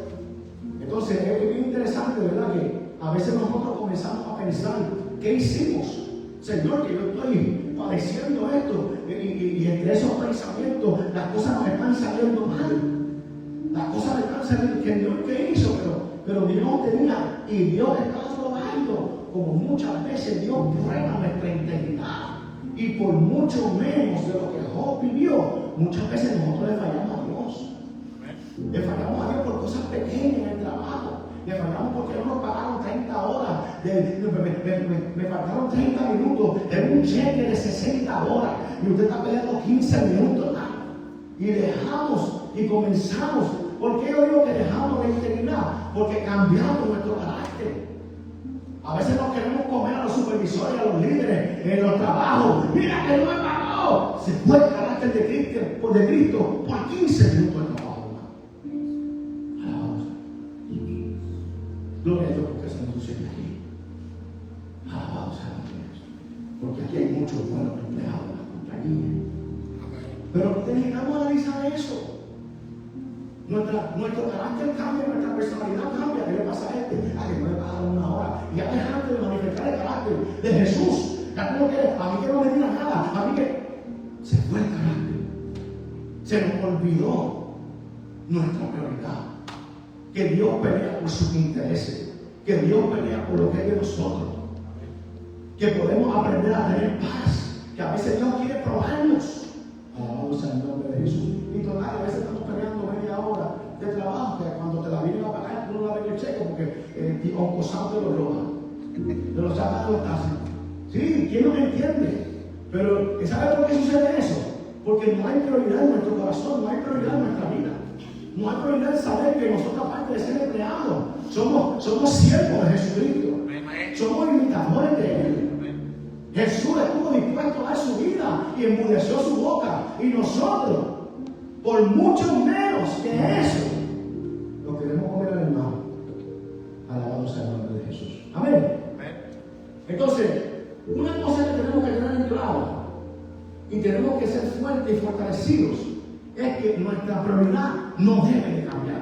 Speaker 1: Entonces, es bien interesante, ¿verdad? Que a veces nosotros comenzamos a pensar, ¿qué hicimos? Señor, que yo estoy padeciendo esto, y entre esos pensamientos, las cosas nos están saliendo mal. Las cosas me están saliendo, Señor, ¿qué hizo? Pero Dios tenía, y Dios estaba probando, como muchas veces Dios prueba nuestra integridad. Y por mucho menos de lo que Job vivió, muchas veces nosotros le fallamos a Dios. Le fallamos a Dios por cosas pequeñas en el trabajo. Le fallamos porque no nos pagaron 30 horas. Me faltaron 30 minutos en un cheque de 60 horas. Y usted está peleando 15 minutos. Y dejamos y comenzamos. ¿Por qué yo digo que dejamos la integridad? Porque cambiamos nuestro carácter. A veces nos queremos comer a los supervisores, a los líderes, en los trabajos. Mira que no me pagó. Se fue el carácter de Cristo por 15 minutos de trabajo. Alabamos. Gloria a Dios porque se nos sucede aquí. Alabamos a Dios. Porque aquí hay muchos buenos empleados en la compañía. Pero necesitamos analizar eso. Nuestro carácter cambia, nuestra personalidad cambia. ¿Qué le pasa a este? A que no le pagaron una hora. Y ya dejaste de manifestar el carácter de Jesús. Ya tú no quieres, a mí que no me digas nada. A mí que se fue el carácter. Se nos olvidó nuestra prioridad. Que Dios pelea por sus intereses. Que Dios pelea por lo que es de nosotros. Que podemos aprender a tener paz. Que a veces Dios quiere probarnos. Alabamos al nombre de Jesús. Y total, a veces estamos peleando media hora de trabajo, que cuando te la vienen a pagar, tú no la ves el cheque porque el Onco Santo te lo roba. Te lo saca de los tazos. Sí, ¿quién no me entiende? Pero ¿sabe por qué sucede eso? Porque no hay prioridad en nuestro corazón, no hay prioridad en nuestra vida. No hay prioridad en saber que nosotros, aparte de ser empleados, somos siervos de Jesucristo. Somos imitadores de Él. Jesús estuvo dispuesto a dar su vida y enmudeció su boca. Y nosotros, por mucho menos que eso, lo queremos comer al hermano. Alabamos al nombre de Jesús. Amén. Entonces, una cosa que tenemos que tener en claro y tenemos que ser fuertes y fortalecidos es que nuestra prioridad no debe de cambiar.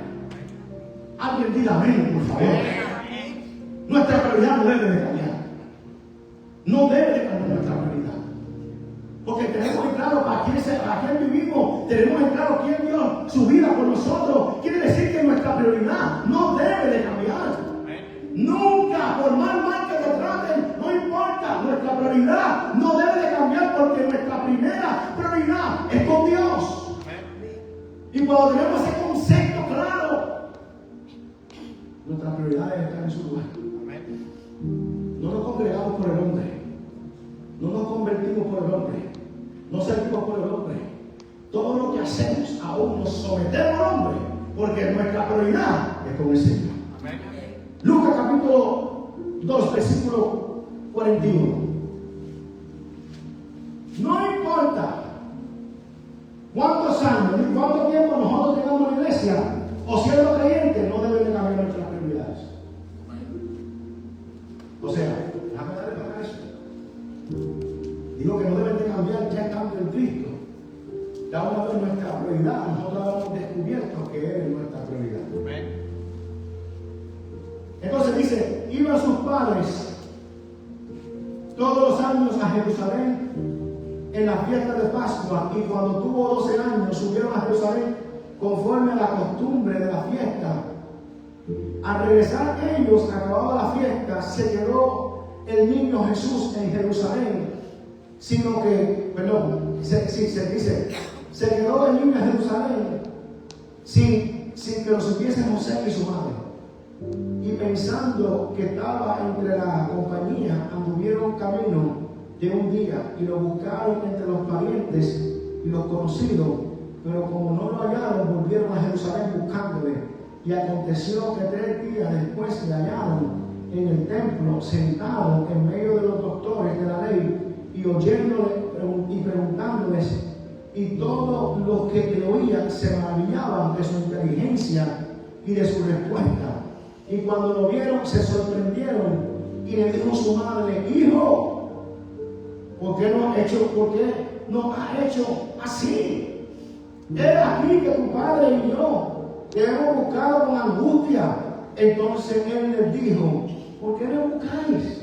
Speaker 1: Alguien diga amén, por favor. Nuestra prioridad no debe de cambiar. No debe de cambiar nuestra prioridad. Porque tenemos en claro para quién vivimos, tenemos en claro quién dio su vida por nosotros. Quiere decir que nuestra prioridad no debe de cambiar. Nunca, por mal que te traten, no importa. Nuestra prioridad no debe de cambiar porque nuestra primera prioridad es con Dios. Y cuando tenemos ese concepto claro, nuestra prioridad es estar en su lugar. No nos congregamos por el hombre. No nos convertimos por el hombre. No servimos por el hombre. Todo lo que hacemos aún nos sometemos al hombre. Porque nuestra prioridad es con el Señor. Amén. Lucas capítulo 2, versículo 41. No importa cuántos años ni cuánto tiempo nosotros tengamos en la iglesia o siendo creyentes, no deben de cambiar nuestras prioridades. O sea, déjame darle para eso. Digo que no deben de cambiar ya estando en Cristo. Ya una vez nuestra prioridad, nosotros hemos descubierto que Él es nuestra prioridad. Entonces dice, iban sus padres todos los años a Jerusalén en la fiesta de Pascua, y cuando tuvo 12 años subieron a Jerusalén conforme a la costumbre de la fiesta. Al regresar ellos, acabada la fiesta, se quedó el niño Jesús en Jerusalén, sino que, perdón, se quedó el niño en Jerusalén sin que lo supiesen José y su madre. Y pensando que estaba entre la compañía, anduvieron camino de un día y lo buscaron entre los parientes y los conocidos, pero como no lo hallaron, volvieron a Jerusalén buscándole. Y aconteció que 3 días después le hallaron en el templo, sentado en medio de los doctores de la ley, y oyéndole y preguntándoles, y todos los que le oían se maravillaban de su inteligencia y de su respuesta. Y cuando lo vieron, se sorprendieron, y le dijo su madre: hijo, ¿por qué no has hecho así? He aquí que tu padre y yo te hemos buscado con angustia. Entonces él les dijo: ¿por qué me buscáis?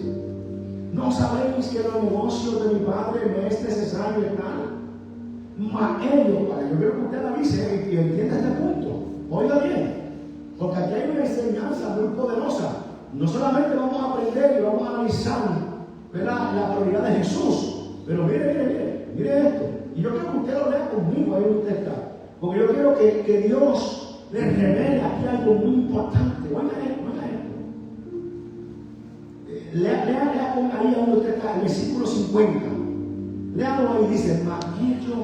Speaker 1: ¿No sabéis que los negocios de mi padre me es necesario estar? Mas ellos, yo quiero que usted avise y entienda este punto. Oiga bien, porque aquí hay una enseñanza muy poderosa. No solamente vamos a aprender y vamos a analizar, ¿verdad?, la prioridad de Jesús, pero mire esto. Y yo quiero que usted lo lea conmigo ahí donde usted está, porque yo quiero que Dios le revele aquí algo muy importante. Oiga esto. Lea con ahí donde usted está, el versículo 50. Léalo ahí, dice: mas ellos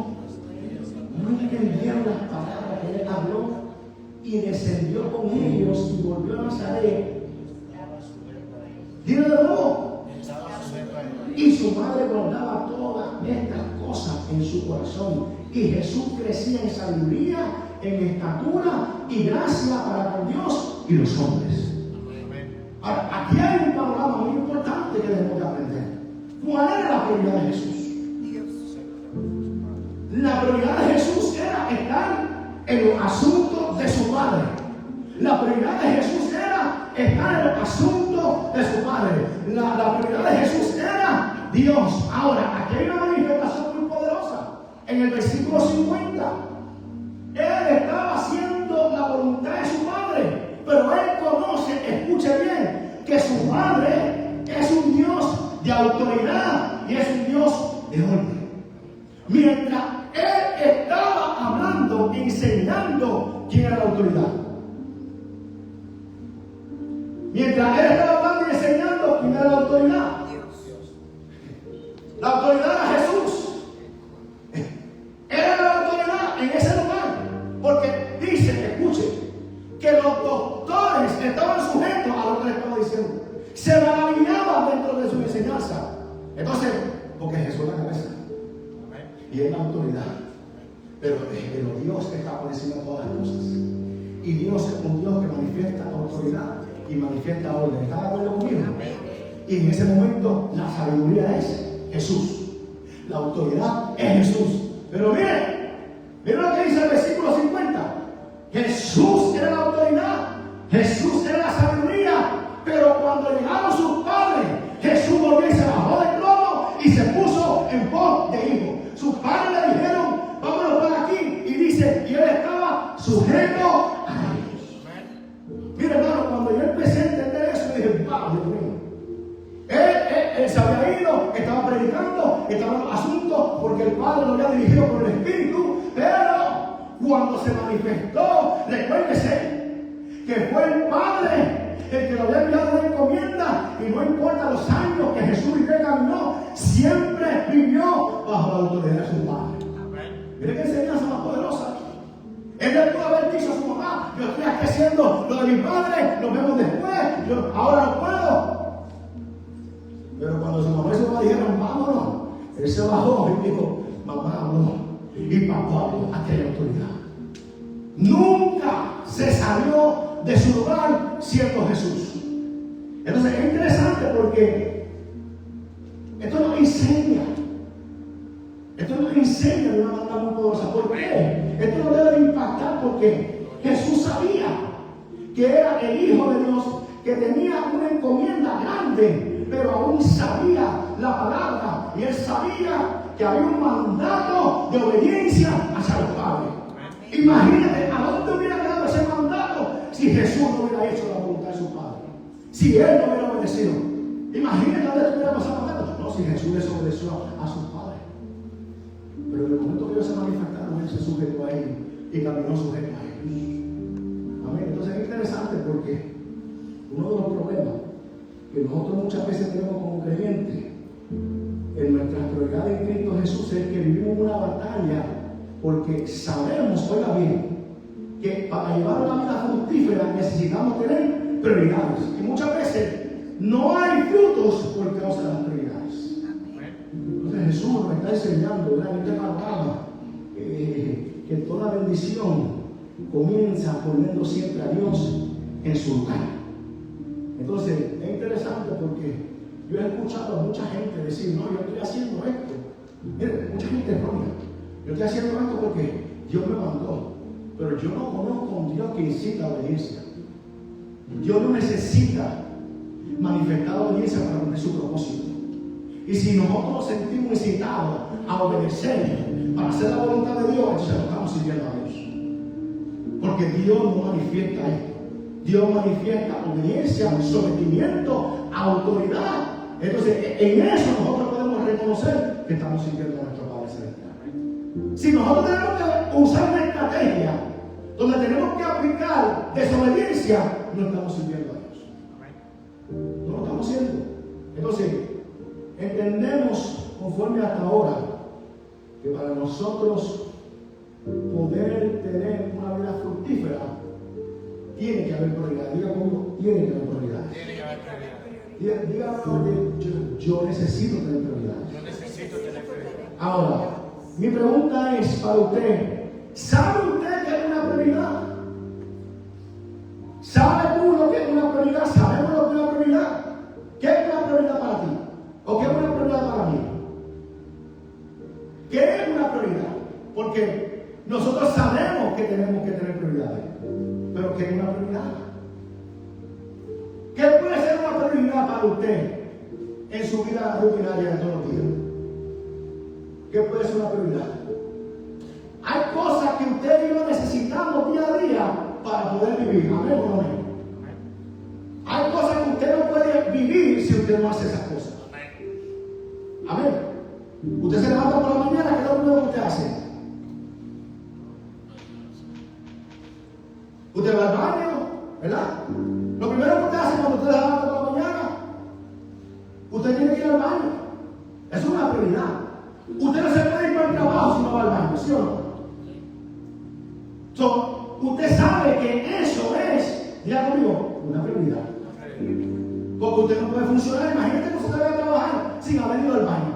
Speaker 1: no entendieron las palabras que él habló, y descendió con ellos y volvió a Nazaret. Dile de nuevo. Y su madre guardaba todas estas cosas en su corazón. Y Jesús crecía en sabiduría, en estatura y gracia para con Dios y los hombres. Ahora, aquí hay un panorama muy importante que debemos de aprender. ¿Cuál era la prioridad de Jesús? La prioridad de Jesús era estar en los asuntos de su Padre. La prioridad de Jesús era estar en los asuntos de su Padre. La prioridad de Jesús era Dios. Ahora, aquí hay una manifestación muy poderosa. En el versículo 50, él estaba haciendo la voluntad de su Padre, pero él conoce, escuche bien, que su Padre es un Dios de autoridad y es un Dios de orden. Mientras él estaba hablando, enseñando quién era la autoridad. Mientras él estaba hablando y enseñando quién era la autoridad. La autoridad era Jesús. Era la autoridad en ese lugar. Porque dice, escuche, que los doctores estaban sujetos a lo que le estaba diciendo. Se maravillaban dentro de su enseñanza. Entonces, porque Jesús es la cabeza. Y es la autoridad. Pero Dios está por encima de todas las cosas. Y Dios es un Dios que manifiesta autoridad y manifiesta orden. ¿Está de acuerdo conmigo? Y en ese momento la sabiduría es Jesús. La autoridad es Jesús. Pero miren lo que dice el versículo 50. Jesús era la autoridad. Jesús era la sabiduría. Pero cuando llegaron sus padres, Jesús volvió y se bajó del trono y se puso en pos de hijo. Sus padres le dijeron: vámonos para aquí. Y dice, y él estaba sujeto a ellos. Mira, hermano, cuando yo empecé a entender eso, dije: wow, Dios mío. Él se había ido, estaba predicando, estaba en asuntos porque el Padre lo había dirigido por el Espíritu. Pero cuando se manifestó, recuérdese que fue el Padre el que lo había enviado una encomienda, y no importa los años que Jesús vivió y caminó, siempre vivió bajo la autoridad de su Padre. Mire qué enseñanza más poderosa. Él le pudo haber dicho a su mamá: yo estoy aquí haciendo lo de mi padre, lo vemos después, ahora no puedo. Pero cuando su mamá y su papá dijeron: vámonos, Él se bajó y dijo, mamá habló y papá habló, aquí hay autoridad. Nunca se salió de su lugar siendo Jesús. Entonces es interesante porque esto nos enseña de una manera muy poderosa. ¿Por qué? Esto nos debe de impactar porque Jesús sabía que era el Hijo de Dios, que tenía una encomienda grande, pero aún sabía la palabra y él sabía que había un mandato de obediencia hacia los padres. Imagínate a dónde hubiera quedado ese mandato si Jesús no hubiera hecho la voluntad de su Padre, si él no hubiera obedecido. Imagínate dónde hubiera pasado mandato. No, si Jesús desobedeció a su Padre. Pero en el momento que ellos se manifestaron, él se sujetó a él y caminó sujeto a ellos. Amén. Entonces es interesante porque uno de los problemas que nosotros muchas veces tenemos como creyentes en nuestras prioridades en Cristo Jesús es que vivimos una batalla porque sabemos, oiga bien, que para llevar una vida fructífera necesitamos tener prioridades. Y muchas veces no hay frutos por causa de las prioridades. Entonces Jesús nos está enseñando, ¿verdad?, en este panorama, que toda bendición comienza poniendo siempre a Dios en su lugar. Entonces es interesante porque yo he escuchado a mucha gente decir, no, yo estoy haciendo esto. Mire, mucha gente errónea. Yo estoy haciendo esto porque Dios me mandó. Pero yo no conozco a un Dios que incita a obediencia. Dios no necesita manifestar obediencia para cumplir su propósito. Y si nosotros nos sentimos incitados a obedecer para hacer la voluntad de Dios, entonces nos estamos sirviendo a Dios. Porque Dios no manifiesta esto. Dios manifiesta obediencia, sometimiento, autoridad. Entonces, en eso nosotros podemos reconocer que estamos sirviendo a nuestro Padre Celestial. Si nosotros tenemos que usar una estrategia donde tenemos que aplicar desobediencia, no estamos sirviendo a Dios. No lo estamos haciendo. Entonces, entendemos conforme hasta ahora que para nosotros poder tener una vida fructífera tiene que haber prioridad. Diga conmigo, tiene que haber prioridad.
Speaker 3: Tiene que haber prioridad.
Speaker 1: Diga, yo necesito tener prioridad.
Speaker 3: Yo necesito tener prioridad.
Speaker 1: Ahora, mi pregunta es para usted: ¿sabe usted qué es una prioridad? ¿Sabe tú lo que es una prioridad? ¿Sabemos lo que es una prioridad? ¿Qué es una prioridad para ti? ¿O qué es una prioridad para mí? ¿Qué es una prioridad? Porque nosotros sabemos que tenemos que tener prioridades. Pero ¿qué es una prioridad? ¿Qué puede ser una prioridad para usted en su vida rutinaria de todos los días? ¿Qué puede ser una prioridad? Hay cosas que usted y yo necesitamos día a día para poder vivir. Amén o no amén. Hay cosas que usted no puede vivir si usted no hace esas cosas. Amén. Usted se levanta por la mañana, ¿qué es lo primero que usted hace? Usted va al baño, ¿verdad? Lo primero que usted hace cuando usted se levanta por la mañana, usted tiene que ir al baño. Eso es una prioridad. Usted no se puede ir para el trabajo si no va al baño, ¿sí o no? Usted sabe que eso es, diga conmigo, una prioridad. Porque usted no puede funcionar. Imagínate que usted va a trabajar sin haber ido al baño.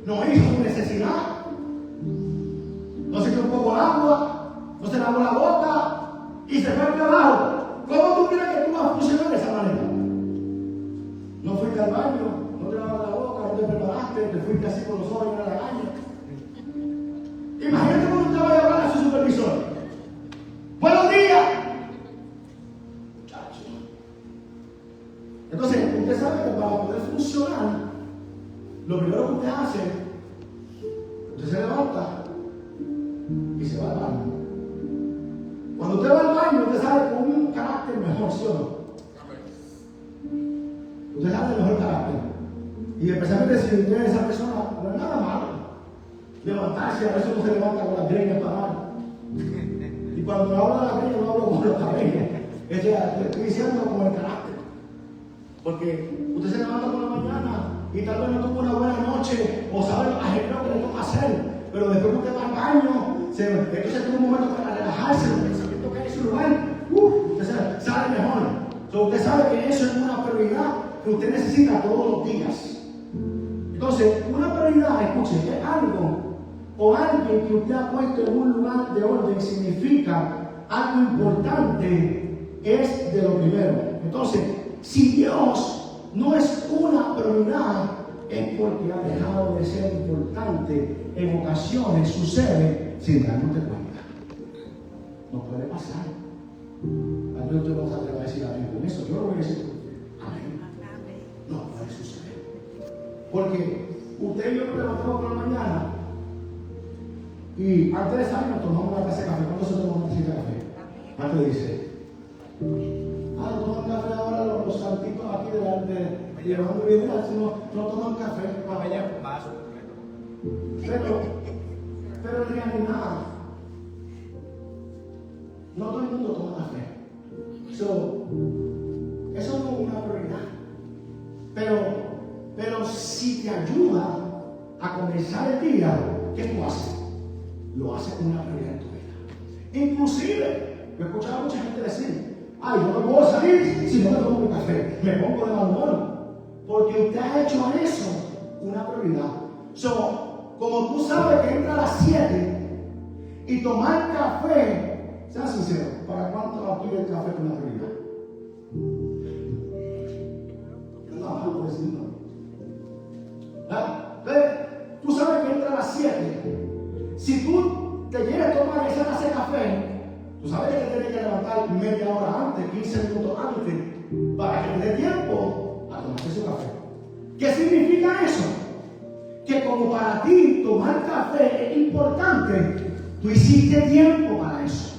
Speaker 1: No hizo su necesidad, no se echó un poco de agua, no se lavó la boca y se fue al trabajo. ¿Cómo tú crees que tú vas a funcionar de esa manera? No fuiste al baño, no te lavaste la boca, no te preparaste, te fuiste así con los ojos en la araña. Imagínate cómo usted va a llamar a su supervisor. ¡Buenos días! Chacho. Entonces, usted sabe que para poder funcionar, lo primero que usted hace, usted se levanta y se va al baño. Cuando usted va al baño, usted sale con un carácter mejor, ¿sí o no? Usted sale de mejor carácter. Y especialmente si usted es esa persona, no es nada malo levantarse, a veces uno se levanta con las greñas paradas. Y cuando hablo de las greñas, no hablo con los cabellos. Estoy diciendo con el carácter. Porque usted se levanta por la mañana y tal vez no tuvo una buena noche o sabe lo ajetreo que le toca hacer, pero después que usted va al baño, entonces tiene un momento para relajarse, los pensamientos que hay en su lugar, usted sale mejor. Usted sabe que eso es una prioridad que usted necesita todos los días. Entonces, Entonces, una prioridad, escuchen, es algo o alguien que usted ha puesto en un lugar de orden significa algo importante, es de lo primero. Entonces, si Dios no es una prioridad, es porque ha dejado de ser importante. En ocasiones sucede sin darnos cuenta. No puede pasar. Tal vez usted no se atreva a decir amén con eso. Yo lo voy a decir. Amén. No puede suceder. Porque usted y yo nos levantamos por la mañana y antes de salir nos tomamos una taza de café. ¿Cuánto se toma una taza de café? Antes dice, toman café ahora los santitos aquí delante. Llevando videos, no toman café. Pero en realidad, no todo el mundo toma café. Eso no es una prioridad. Pero si te ayuda a comenzar el día, ¿qué tú haces? Lo haces con una prioridad en tu vida. Inclusive, yo he escuchado a mucha gente decir, yo no puedo salir si no me tomo un café, me pongo de mal humor. Porque usted ha hecho eso una prioridad. Como tú sabes que entra a las 7 y tomar café, sea sincero, ¿para cuánto aquí el café con una prioridad? No, malo decirlo. Tú sabes que entra a las 7. Si tú te quieres tomar esa taza de café, tú sabes que te tienes que levantar media hora antes, 15 minutos antes, para que te dé tiempo a tomarte su café. ¿Qué significa eso? Que como para ti tomar café es importante, tú hiciste tiempo para eso.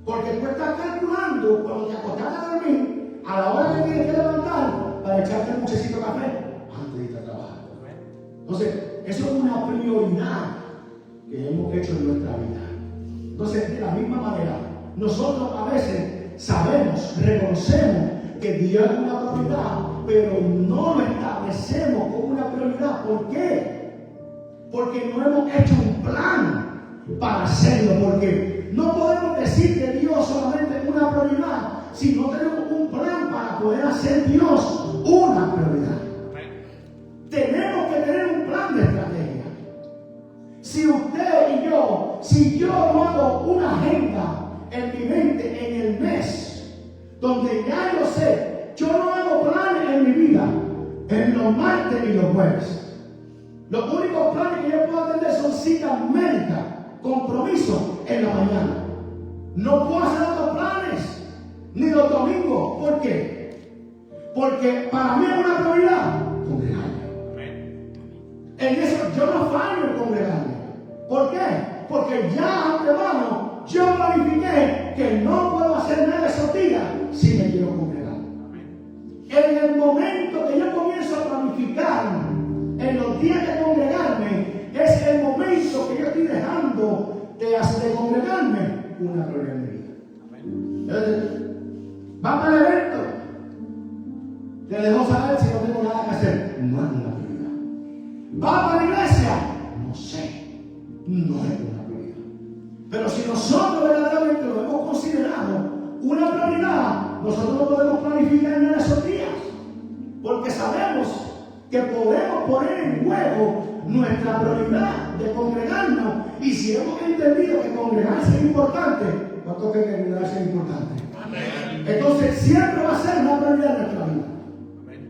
Speaker 1: Porque tú estás calculando cuando te acostaste a dormir, a la hora que tienes que levantar para echarte un muchecito de café antes de ir a trabajar. Entonces, eso es una prioridad que hemos hecho en nuestra vida. Entonces, de la misma manera, nosotros a veces sabemos, reconocemos que Dios es una prioridad, pero no lo establecemos como una prioridad. ¿Por qué? Porque no hemos hecho un plan para hacerlo. Porque no podemos decir que Dios solamente es una prioridad si no tenemos un plan para poder hacer Dios una prioridad. Tenemos que tener un plan de estrategia. Si usted y yo, si yo no hago una agenda en mi mente en el mes, donde ya yo sé, yo no hago planes en mi vida en los martes y los jueves. Los únicos planes que yo puedo atender son citas médicas, compromisos en la mañana. No puedo hacer otros planes, ni los domingos. ¿Por qué? Porque para mí es una prioridad congregarme. En eso yo no fallo en congregarme. ¿Por qué? Porque ya antemano yo planifiqué que no puedo hacer nada esos días si me quiero congregar. En el momento que yo comienzo a planificar en los días de congregarme, es el momento que yo estoy dejando de congregarme una prioridad en mi vida. Va para el evento, te dejo saber si no tengo nada que hacer. No es una prioridad. Va para la iglesia, no sé, no es una prioridad. Pero si nosotros verdaderamente lo hemos considerado una prioridad, nosotros no podemos planificar en esos días, porque sabemos que podemos poner en juego nuestra prioridad de congregarnos. Y si hemos entendido que congregarse es importante, ¿cuánto que congregarse es importante? Amén. Entonces siempre va a ser una prioridad en nuestra vida. Amén.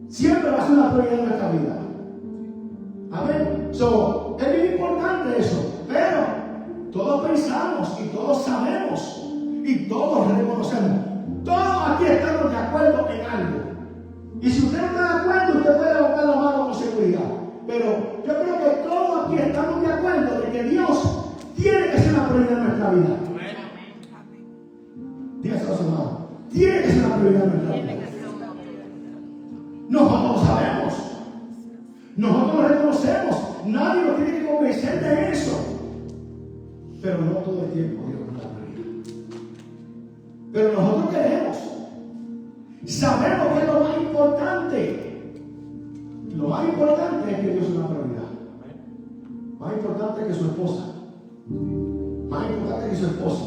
Speaker 1: Siempre va a ser una prioridad en nuestra vida. Amén. Es bien importante eso, pero todos pensamos y todos sabemos y todos reconocemos. Todos aquí estamos de acuerdo en algo. Y si usted no está de acuerdo, usted puede levantar la mano con seguridad. Pero yo creo que todos aquí estamos de acuerdo de que Dios tiene que ser una prioridad en nuestra vida. Dígase a los hermanos. Tiene que ser una prioridad en nuestra vida. Nosotros sabemos. Nosotros lo reconocemos. Nadie nos tiene que convencer de eso. Pero no todo el tiempo Dios nos da prioridad. Pero nosotros queremos. Sabemos que es lo más importante. Lo más importante es que Dios es una prioridad. Más importante que su esposa. Más importante que su esposo.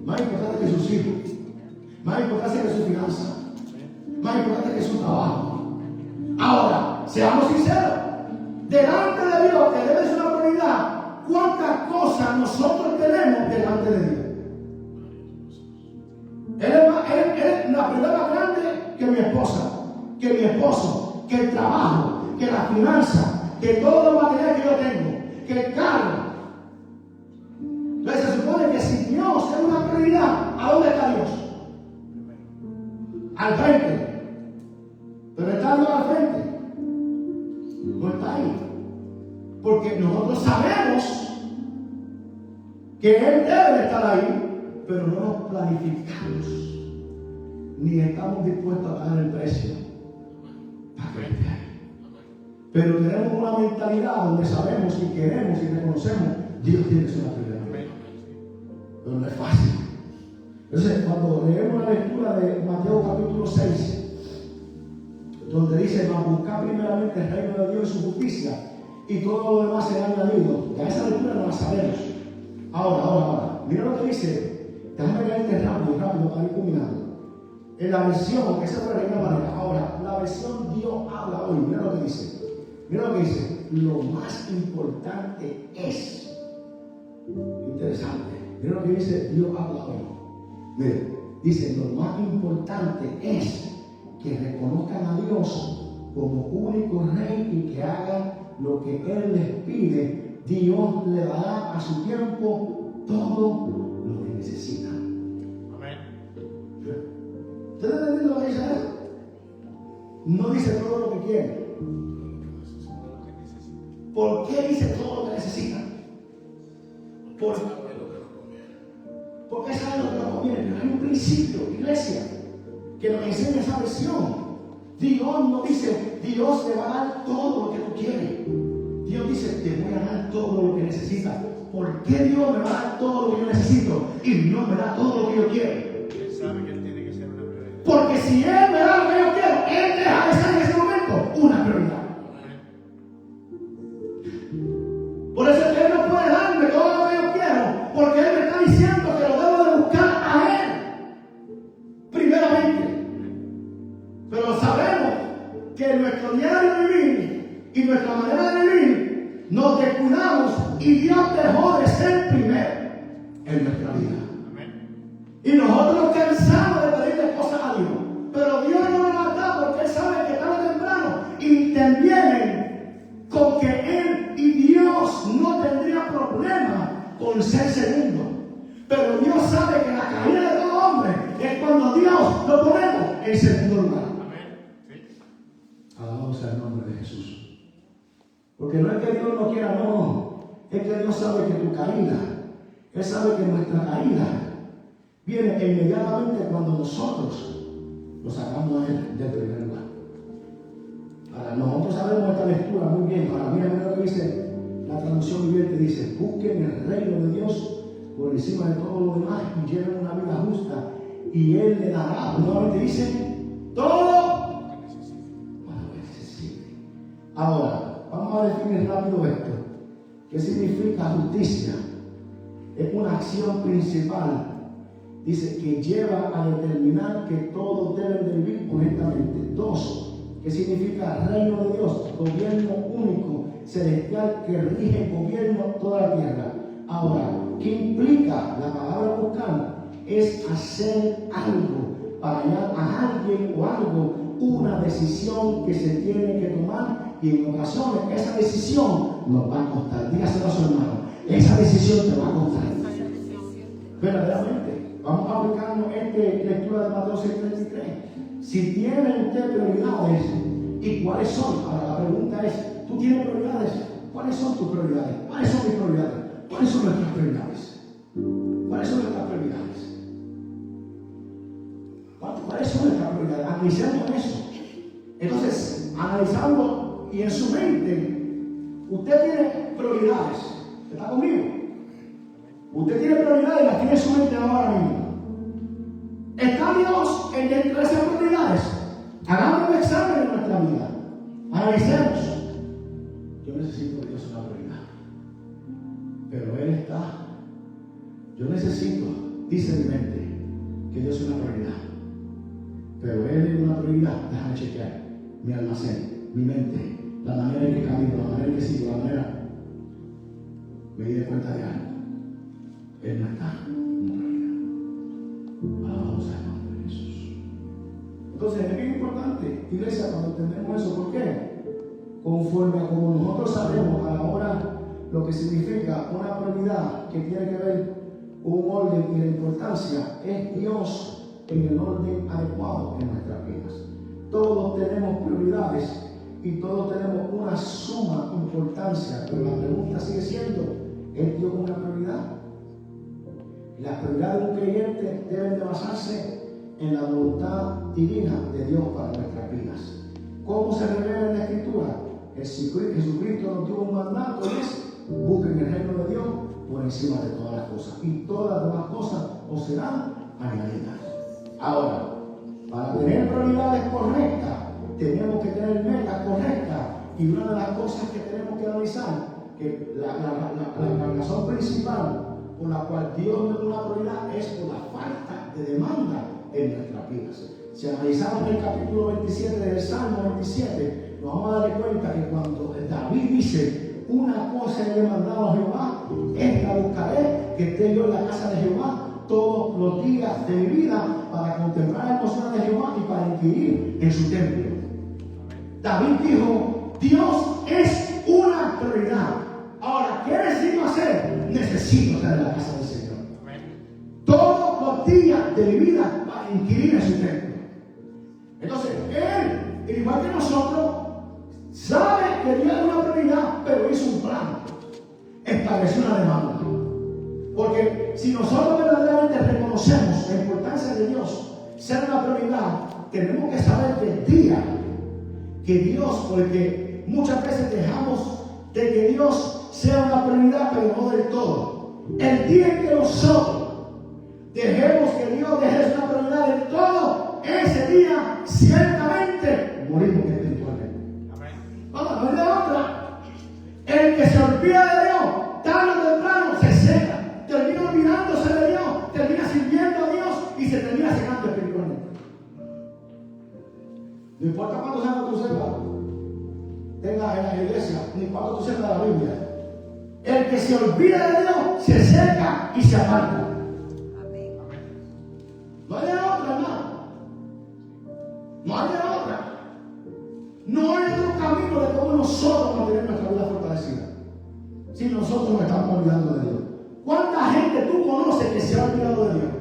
Speaker 1: Más importante que sus hijos. Más importante que su finanza. Más importante que su trabajo. Ahora, seamos sinceros. Delante de Dios, que debe ser una prioridad, ¿cuántas cosas nosotros tenemos delante de Dios? Él es la prioridad más grande que mi esposa, que mi esposo, que el trabajo, que la finanza, que todo lo material que yo tengo, que el carro. Entonces se supone que si Dios es una prioridad, ¿a dónde está Dios? Al frente. Pero está Dios al frente. No está ahí. Porque nosotros sabemos que Él debe estar ahí, pero no nos planificamos, ni estamos dispuestos a pagar el precio para que esté ahí. Pero tenemos una mentalidad donde sabemos y queremos y reconocemos Dios tiene que ser una prioridad. Pero no es fácil. Entonces, cuando leemos la lectura de Mateo capítulo 6, donde dice: buscar primeramente el reino de Dios y su justicia, y todo lo demás será añadido. Ya esa lectura no la sabemos. Ahora. Mira lo que dice. Déjame leerte rápido para ir culminando. En la versión, que esa fue la primera manera. Ahora, la versión Dios habla hoy. Mira lo que dice. Lo más importante es. Interesante. Mira lo que dice Dios habla hoy. Mira, dice: lo más importante es que reconozcan a Dios como único Rey y que hagan lo que Él les pide. Dios le dará a su tiempo todo lo que necesitan.
Speaker 3: Amén.
Speaker 1: ¿Ustedes entienden lo que dice eso? No dice todo lo que quiere. ¿Por qué dice todo lo que necesitan? Porque sabe lo que nos conviene. Pero hay un principio, iglesia, que nos enseña esa versión. Dios no dice: Dios te va a dar todo lo que tú quieres. Dios dice: te voy a dar todo lo que necesitas. ¿Por qué Dios me va a dar todo lo que yo necesito y no me da todo lo que yo quiero?
Speaker 3: Él sabe que Él tiene que ser una prioridad.
Speaker 1: Porque si Él me da lo que yo quiero, Él deja de ser en ese momento una prioridad. Por eso es que Él no puede darme todo lo que yo quiero, porque Él me está diciendo que lo debo de buscar a Él primeramente. Pero sabemos que nuestro diario vivir y nuestra manera de vivir nos descuidamos y Dios dejó de ser primero en nuestra vida. Y nosotros nos cansamos de pedirle cosas a Dios, pero Dios no nos las da porque Él sabe que tarde o temprano intervienen con que Él y Dios no tendría problema con ser segundo. Pero Dios sabe que la caída de todo hombre es cuando Dios lo ponemos en segundo lugar. Alabado sea el nombre de Jesús. Porque no es que Dios no quiera, no. Es que Dios sabe que tu caída, Él sabe que nuestra caída viene inmediatamente cuando nosotros lo sacamos a Él del primer lugar. Ahora, nosotros sabemos esta lectura muy bien. Ahora, mira lo que dice la traducción viviente: dice: busquen el reino de Dios por encima de todo lo demás y lleven una vida justa, y Él le dará. Nuevamente dice: todo lo que necesite. Ahora, vamos a definir rápido esto. ¿Qué significa justicia? Es una acción principal. Dice que lleva a determinar que todos deben de vivir honestamente. 2. ¿Qué significa reino de Dios? Gobierno único, celestial, que rige el gobierno toda la tierra. Ahora, ¿qué implica la palabra buscar? Es hacer algo para hallar a alguien o algo, una decisión que se tiene que tomar, y en ocasiones esa decisión nos va a costar. Dígaselo a su hermano: esa decisión te va a costar. Verdaderamente. Vamos a aplicarnos esta lectura de Mateo 6:33. Si tienen usted prioridades, ¿y cuáles son? Ahora la pregunta es: ¿tú tienes prioridades? ¿Cuáles son tus prioridades? ¿Cuáles son mis prioridades? ¿Cuáles son nuestras prioridades? ¿Cuáles son nuestras prioridades? ¿Cuáles son nuestras prioridades? Analicemos eso. Entonces, analizando y en su mente, usted tiene prioridades. ¿Está conmigo? Usted tiene prioridades y las tiene en su mente ahora mismo. ¿Está Dios en dentro de esas prioridades? Hagamos un examen en nuestra vida. Analicemos. Yo necesito que Dios sea una prioridad. Pero Él está. Yo necesito, dice mi mente, que Dios es una prioridad. Pero Él es una prioridad. Déjame chequear mi almacén. mi mente, la manera en que camino, la manera en que sigo, la manera, me di cuenta de algo. Él no está como prioridad. Alabamos al nombre de Jesús. Entonces es bien importante, iglesia, cuando entendemos eso. ¿Por qué? Conforme a como nosotros sabemos a la hora lo que significa una prioridad que tiene que ver un orden y la importancia, es Dios en el orden adecuado en nuestras vidas. Todos tenemos prioridades y todos tenemos una suma importancia, pero la pregunta sigue siendo, ¿es Dios una prioridad? Las prioridades de un creyente deben de basarse en la voluntad divina de Dios para nuestras vidas. ¿Cómo se revela en la Escritura? Jesucristo nos dio un mandato, es: busquen el reino de Dios por encima de todas las cosas, y todas las demás cosas os serán añadidas. Ahora, para tener prioridades correctas, tenemos que tener metas correctas, y una de las cosas que tenemos que analizar, que la razón principal por la cual Dios no es una prioridad, es por la falta de demanda en nuestras vidas. Si analizamos el capítulo 27 del Salmo 27, nos vamos a dar cuenta que cuando David dice: una cosa he demandado a Jehová, esta buscaré, que esté yo en la casa de Jehová todos los días de mi vida, para contemplar la hermosura de Jehová y para inquirir en su templo. David dijo: Dios es una prioridad. Ahora, ¿qué necesito hacer? Necesito estar en la casa del Señor todos los días de mi vida para inquirir en su templo. Entonces, Él, igual que nosotros, sabe que Dios es una prioridad, pero hizo un plan, estableció una demanda. Porque si nosotros verdaderamente reconocemos la importancia de Dios ser una prioridad, tenemos que saber que el día que Dios, porque muchas veces dejamos de que Dios sea una prioridad, pero no del todo. El día en que nosotros dejemos que Dios deje de ser una prioridad del todo, ese día ciertamente morimos espiritualmente. Vamos, no hay de otra. El que se olvida de Dios, tarde o temprano se seca, termina olvidándose de Dios, termina sirviendo a Dios y se termina secando espiritualmente. No importa cuántos años tú sepas, tengas en la iglesia, ni cuánto tú sepas de la Biblia. El que se olvida de Dios se seca y se aparta.
Speaker 2: Amén.
Speaker 1: No hay de otra, hermano. No hay de otra. No hay otro camino de cómo nosotros mantener nuestra vida fortalecida si nosotros nos estamos olvidando de Dios. ¿Cuánta gente tú conoces que se ha olvidado de Dios?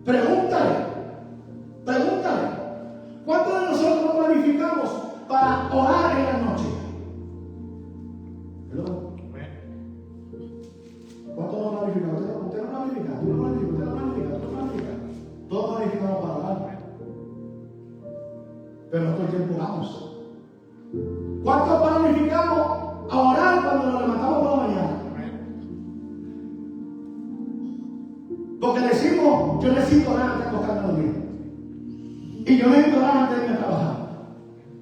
Speaker 1: Pregúntale. ¿Cuántos de nosotros nos planificamos para orar en la noche? ¿Perdón? ¿Cuántos no planificamos? Usted no planifica, tú no planifica. Todos planificamos para orar, pero no todo el tiempo oramos. ¿Cuántos planificamos a orar cuando nos levantamos por la mañana? Porque decimos: yo necesito orar antes de acostarme a dormir, y yo necesito orar antes de irme a trabajar.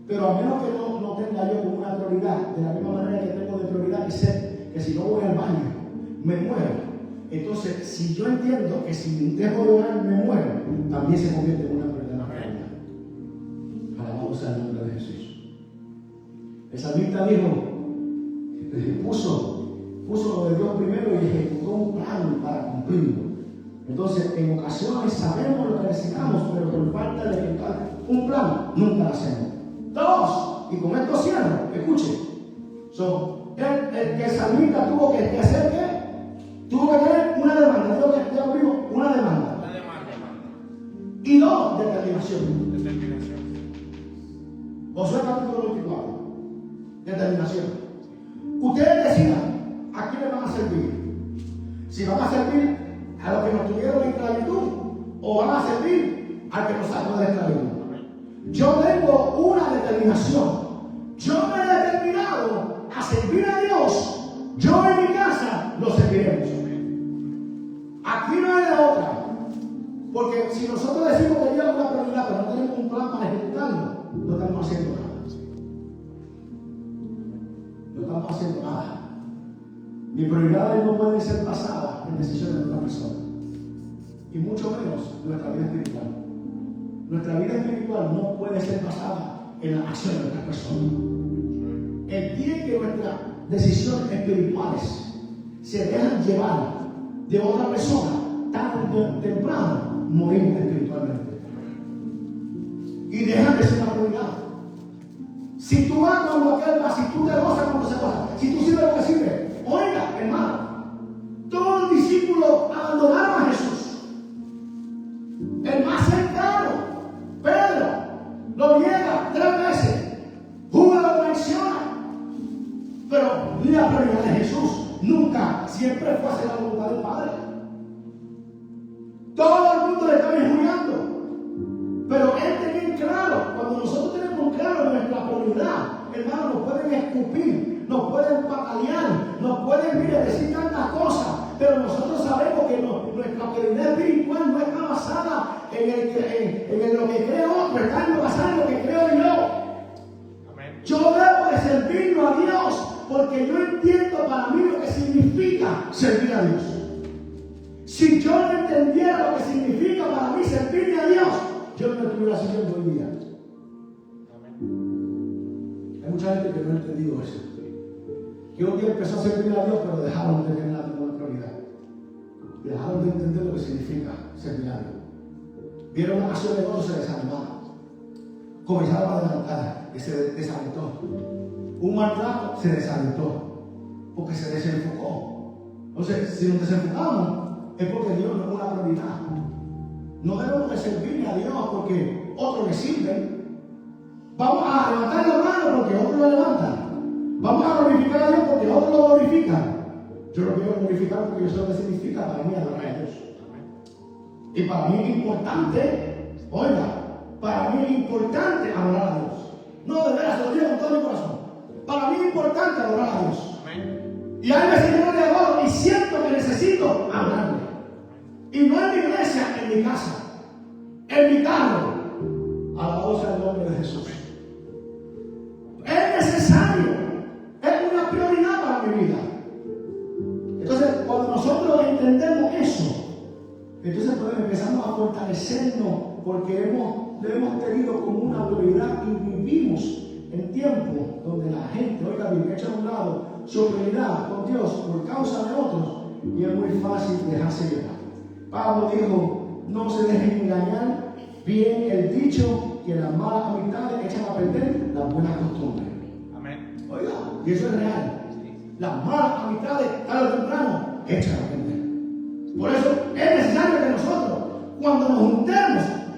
Speaker 1: Pero a menos que no tenga yo como una prioridad, de la misma manera que tengo de prioridad que sé que si no voy al baño me muero. Entonces, si yo entiendo que si dejo de orar me muero, también se convierte en una prioridad. Alabamos al nombre de Jesús. El salmista dijo, puso lo de Dios primero y ejecutó un plan para cumplirlo. Entonces, en ocasiones sabemos lo que necesitamos, pero por falta de ejecutar un plan, nunca lo hacemos. Dos, y con esto cierro, escuche. El salmista tuvo que hacer ¿qué? Tuvo que tener una demanda. Una demanda. Y dos, determinación. Josué capítulo 24. Determinación. Ustedes decidan a quién le van a servir. Si van a servir a los que nos tuvieron en esclavitud o van a servir al que nos sacó de esclavitud. Yo tengo una determinación. Yo me he determinado a servir a Dios. Yo en mi casa lo serviremos. Aquí no hay de otra. Porque si nosotros decimos que Dios es una prioridad, pero no tenemos un plan para ejecutarlo, no estamos haciendo nada. No estamos haciendo nada. Mis prioridades no pueden ser basadas en decisiones de otra persona. Y mucho menos nuestra vida espiritual. Nuestra vida espiritual no puede ser basada en la acción de nuestras personas. El día que nuestras decisiones espirituales se dejan llevar de otra persona, tarde o temprano morimos espiritualmente. Y dejan de ser la prioridad. Si tú vas cuando aquel va, si tú te gozas cuando se goza, si tú sirves lo que sirve, oiga, hermano, todos los discípulos abandonaron a Jesús. El más cercano, Pedro, lo niega 3 veces. Judas lo traiciona. Pero la prioridad de Jesús nunca, siempre fue hacer la voluntad del Padre. Todo el mundo le estaba injuriando. Pero él tenía claro, cuando nosotros tenemos claro nuestra prioridad, hermano, nos pueden escupir, nos pueden patalear, nos pueden decir tantas cosas, pero nosotros sabemos que nuestra prioridad espiritual no está basada en lo que cree otro, está basada en lo que creo yo. Amén. Yo debo de servirlo a Dios porque yo entiendo para mí lo que significa servir a Dios. Si yo no entendiera lo que significa para mí servirle a Dios, yo no estuviera sirviendo hoy día. Amén. Hay mucha gente que no ha entendido eso. Que un día empezó a servir a Dios, pero dejaron de tener la prioridad. Dejaron de entender lo que significa servir a Dios. Vieron la acción de otros, se desanimaron. Comenzaron a adelantar y se desalentó. Un mal trato se desalentó porque se desenfocó. Entonces, si nos desenfocamos, es porque Dios no es una prioridad. No debemos de servirle a Dios porque otros le sirven. Vamos a levantar la mano porque otros lo levantan. Vamos a glorificar a Dios porque otros lo glorifican. Yo lo quiero glorificar porque yo sé lo que significa para mí adorar a Dios. Y para mí es importante, oiga, para mí es importante adorar a Dios. No, de veras, se lo digo con todo mi corazón. Para mí es importante adorar a Dios. Y hay veces que yo no le adoro y siento que necesito adorarle. Y no en mi iglesia, en mi casa, en mi carro. Alabado sea el nombre de Jesús. Es necesario, es una prioridad para mi vida. Entonces, cuando nosotros entendemos eso, entonces empezamos a fortalecernos porque lo hemos tenido como una prioridad y vivimos en tiempos donde la gente, oiga, vive echa a un lado su prioridad con Dios por causa de otros y es muy fácil dejarse llevar. Pablo dijo, no se dejen engañar, bien el dicho que las malas amistades echan a perder las buenas costumbres. Amén. Oiga, y eso es real. Las malas amistades, tarde o temprano, echan a perder. Por eso es necesario que nosotros, cuando nos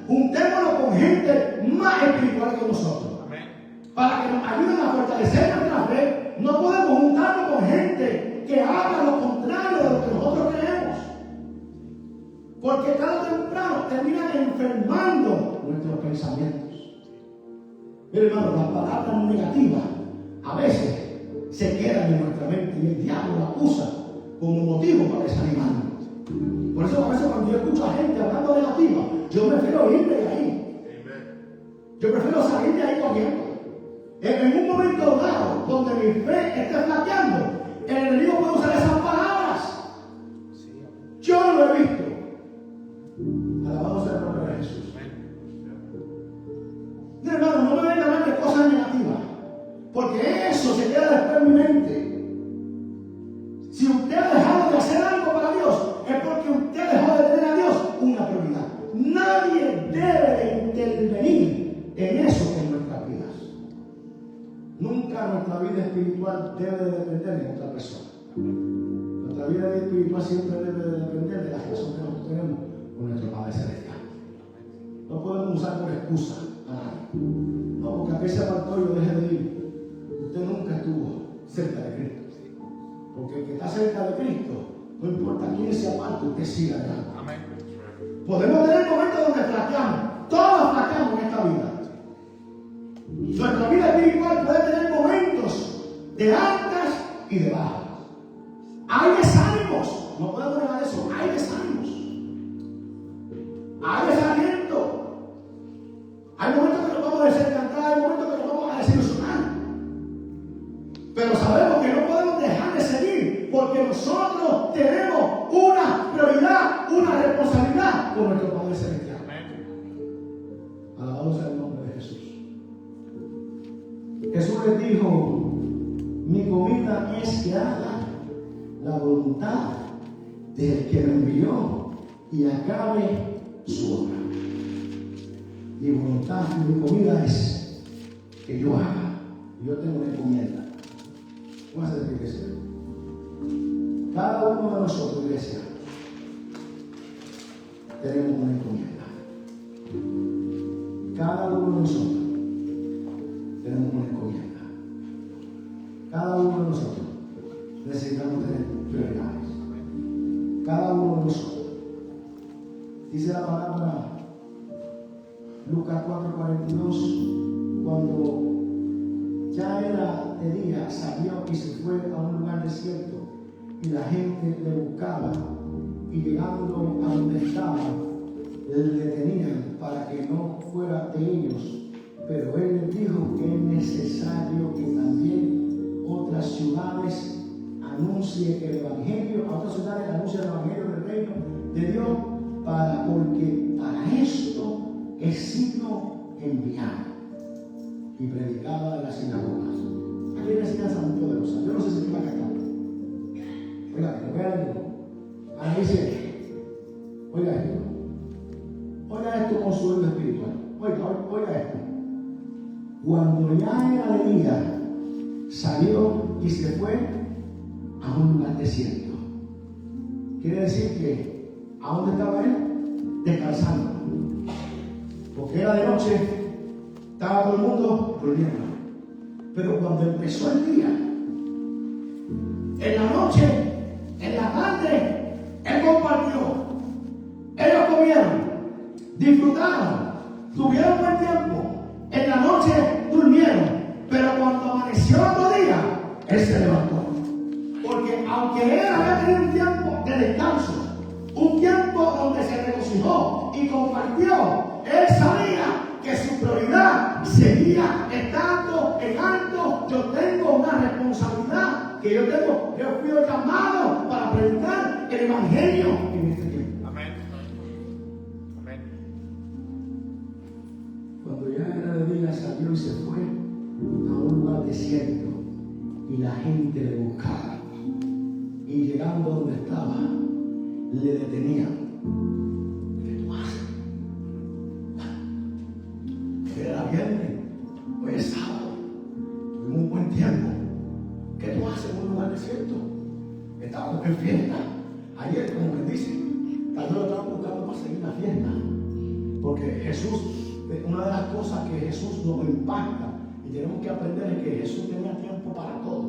Speaker 1: juntémonos con gente más espiritual que nosotros. Amén. Para que nos ayuden a fortalecer nuestra fe, no podemos juntarnos con gente que haga lo contrario de lo que nosotros creemos. Porque tarde o temprano terminan enfermando nuestros pensamientos. Pero hermano, las palabras negativas a veces se quedan en nuestra mente y el diablo la usa como motivo para desanimarnos. Por eso a veces cuando yo escucho a gente hablando negativa, yo prefiero irme de ahí. Yo prefiero salir de ahí corriendo. En un momento dado donde mi fe esté flaqueando, el enemigo puede usar esas palabras. Yo no lo he visto. Alabado sea el nombre de Jesús. No, hermano, no me vengan a hablar de cosas negativas, porque eso se queda después en mi mente. Si usted ha dejado de hacer algo para Dios, es porque usted dejó de tener a Dios una prioridad. Nadie debe de intervenir en eso en nuestras vidas. Nunca nuestra vida espiritual debe de depender de otra persona. Nuestra vida espiritual siempre debe de depender de la relación que nosotros tenemos con nuestro Padre Celestial. No podemos usar por excusa a nadie. No, porque aquel se apartó y yo dejé de ir. Usted nunca estuvo cerca de Cristo. Porque el que está cerca de Cristo, no importa quién se aparte, usted sigue adelante. Amén. Podemos tener momentos donde flaqueamos. Todos flaqueamos en esta vida. Nuestra vida espiritual puede tener momentos de altas y de bajas. Hay desánimos. No podemos negar eso. Hay desánimos. Hay desaliento. Hay momentos que nos vamos a desencantar. Hay momentos que nos vamos a desilusionar. Pero sabemos que no podemos dejar de seguir porque nosotros tenemos una prioridad, una responsabilidad con nuestro Padre Celestial. Alabado sea el nombre de Jesús. comida es que haga la voluntad del que me envió y acabe su obra. Mi voluntad y mi comida es que yo haga. Yo tengo una encomienda. Vamos a hacer la iglesia. Cada uno de nosotros, iglesia, tenemos una encomienda. Cada uno de nosotros tenemos una encomienda. Cada uno de nosotros necesitamos tener prioridades. Cada uno de nosotros. Dice la palabra Lucas 4:42, cuando ya era de día, salió y se fue a un lugar desierto, y la gente le buscaba, y llegando a donde estaba, le detenían para que no fuera de ellos. Pero él les dijo que es necesario que también otras ciudades anuncie el Evangelio, a otras ciudades anuncie el Evangelio del reino de Dios, porque para esto he sido enviado. Y predicaba en las sinagogas. Aquí hay una enseñanza muy poderosa. Yo no sé si va a cantar. Oiga, ahí dice, oiga esto con su oído espiritual. Oiga esto. Cuando ya era de día, salió y se fue a un lugar desierto. Quiere decir que, ¿a dónde estaba él? Descansando. Porque era de noche, estaba todo el mundo durmiendo. Pero cuando empezó el día, en la noche, en la tarde, él compartió. Ellos comieron, disfrutaron, tuvieron buen tiempo. En la noche durmieron. Pero cuando amaneció el otro día, él se levantó. Porque aunque él había tenido un tiempo de descanso, un tiempo donde se regocijó y compartió, él sabía que su prioridad seguía estando en alto. Yo tengo una responsabilidad que yo fui llamado para predicar el Evangelio en este tiempo.
Speaker 3: Amén. Amén.
Speaker 1: Cuando ya era de día, salió y se fue a un lugar desierto, y la gente le buscaba, y llegando donde estaba, le detenían. ¿Qué tú haces? Era viernes, hoy es sábado, tuvimos un buen tiempo. ¿Qué tú haces en un lugar desierto? Estábamos en fiesta. Ayer, como me dicen, tal vez lo estaban buscando para seguir la fiesta. Porque Jesús, una de las cosas que Jesús nos impacta y tenemos que aprender es que Jesús tenía tiempo para todo.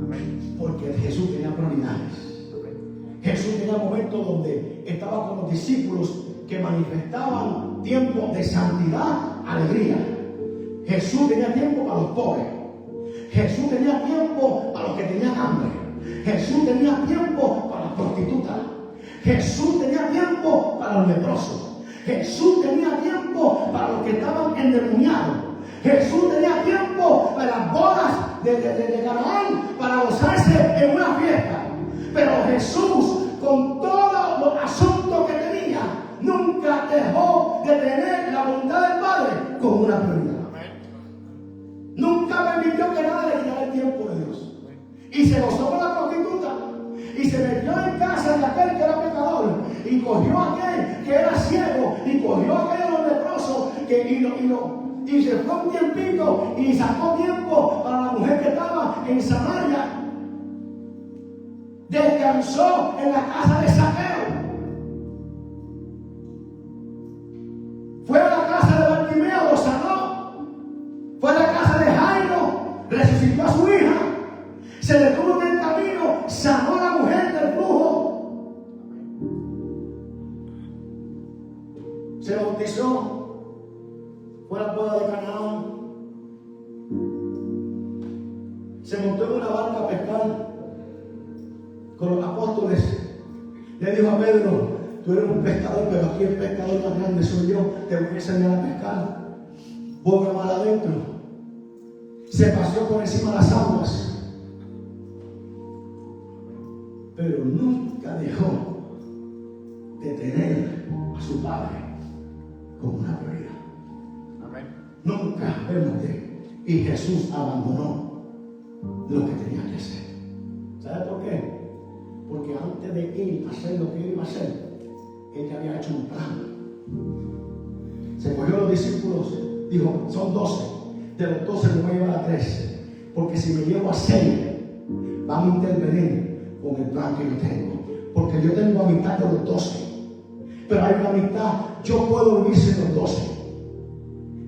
Speaker 3: Amén.
Speaker 1: Porque Jesús tenía prioridades. Jesús tenía momentos donde estaba con los discípulos que manifestaban tiempo de santidad, alegría. Jesús tenía tiempo para los pobres. Jesús tenía tiempo para los que tenían hambre. Jesús tenía tiempo para las prostitutas. Jesús tenía tiempo para los leprosos. Jesús tenía tiempo para los que estaban endemoniados. Jesús tenía tiempo para las bodas de Canaán, para gozarse en una fiesta. Pero Jesús, con todos los asuntos que tenía, nunca dejó de tener la voluntad del Padre como una prioridad. Nunca permitió que nada le quitara el tiempo de Dios. Y se gozó con la prostituta. Y se metió en casa de aquel que era pecador. Y cogió a aquel que era ciego. Y cogió a aquel leproso. Y se fue un tiempito. Y sacó tiempo para la mujer que estaba en Samaria. Descansó en la casa de Zaqueo. Fue a la casa de Bartimeo, lo sanó. Fue a la casa de Jairo, resucitó a su hija. Se detuvo en el camino, sanó a la mujer del flujo. Se bautizó. Fue a la boda de Canaán. Se montó en una barca a pescar con los apóstoles. Le dijo a Pedro: tú eres un pescador, pero aquí el pescador más grande soy yo. Te voy a enseñar a pescar. Boga mal adentro. Se paseó por encima de las aguas. Pero nunca dejó de tener a su padre como una prioridad.
Speaker 3: Amén.
Speaker 1: Nunca vemos de. Y Jesús abandonó lo que tenía que hacer. ¿Sabe por qué? Porque antes de él hacer lo que él iba a hacer, él ya había hecho un plan. Se cogió a los discípulos, dijo, son 12. De los 12 me voy a llevar a 13. Porque si me llevo a 6, van a intervenir con el plan que yo tengo. Porque yo tengo amistad con los 12. Pero hay una amistad, yo puedo vivir sin los 12.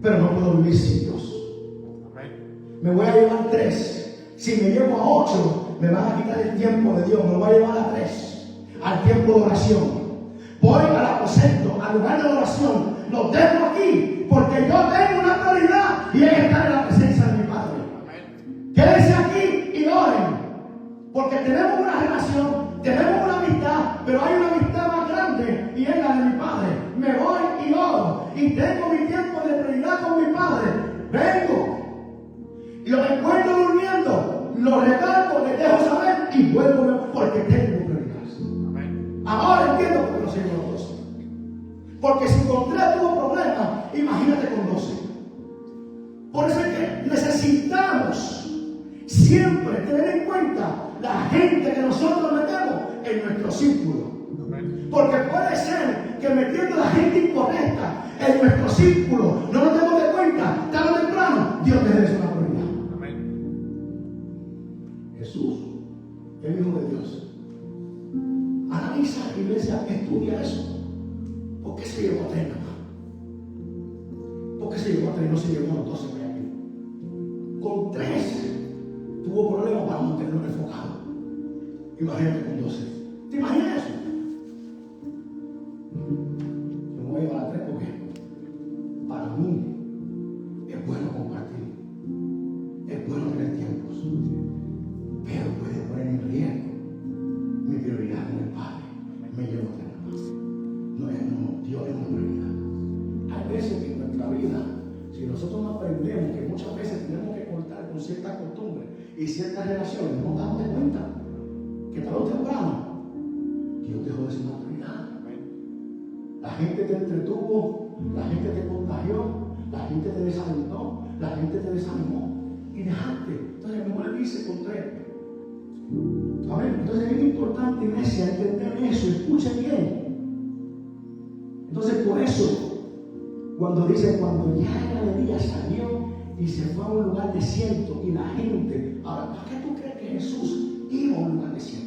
Speaker 1: Pero no puedo vivir sin Dios. Me voy a llevar 3. Si me llevo a 8, me van a quitar el tiempo de Dios. Me voy a llevar a 3. Al tiempo de oración. Voy al aposento, al lugar de oración. Los dejo aquí porque yo tengo una prioridad y es estar en la presencia de mi Padre. Quédense aquí y oren. Porque tenemos una relación, tenemos una amistad, pero hay una amistad más grande y es la de mi Padre. Me voy y oro y tengo mi tiempo de prioridad con mi Padre. Vengo y los encuentro durmiendo, los recargo, les dejo saber y vuelvo porque tengo prioridades. Ahora entiendo por qué no sigo los 12. Porque si con 3 tuvo problemas, imagínate con 12. Por eso es que necesitamos siempre tener en cuenta la gente que nosotros metemos en nuestro círculo. Porque puede ser que metiendo a la gente incorrecta en nuestro círculo no nos demos de cuenta, tarde o temprano, Dios te debe una prioridad. Jesús, el Hijo de Dios. Analiza, iglesia, estudia eso. ¿Por qué se llegó a 3 nada más? ¿Por qué se llegó a 3 no se llegó a los 12 que hay aquí? Con 3 tuvo problemas para mantenerlo enfocado. Imagínate con 12. ¿Te imaginas eso? Me voy a llevar a 3 porque para mí es bueno compartir. Es bueno tener tiempos. Pero puede poner en riesgo mi prioridad con el Padre. Me llevo a 3 nada más. No, Dios es una prioridad. Hay veces que en nuestra vida, si nosotros no aprendemos que muchas veces tenemos que cortar con ciertas costumbres y ciertas relaciones, no nos damos de cuenta que tarde o temprano Dios dejó de ser una prioridad. La gente te entretuvo, la gente te contagió, la gente te desalentó, la gente te desanimó y dejaste. Entonces, mejor dice con 3. Amén. Entonces es importante, iglesia, entender eso. Escuchen bien. Entonces, por eso, cuando dice, cuando ya era de día, salió y se fue a un lugar desierto y la gente. Ahora, ¿para qué tú crees que Jesús iba a un lugar desierto?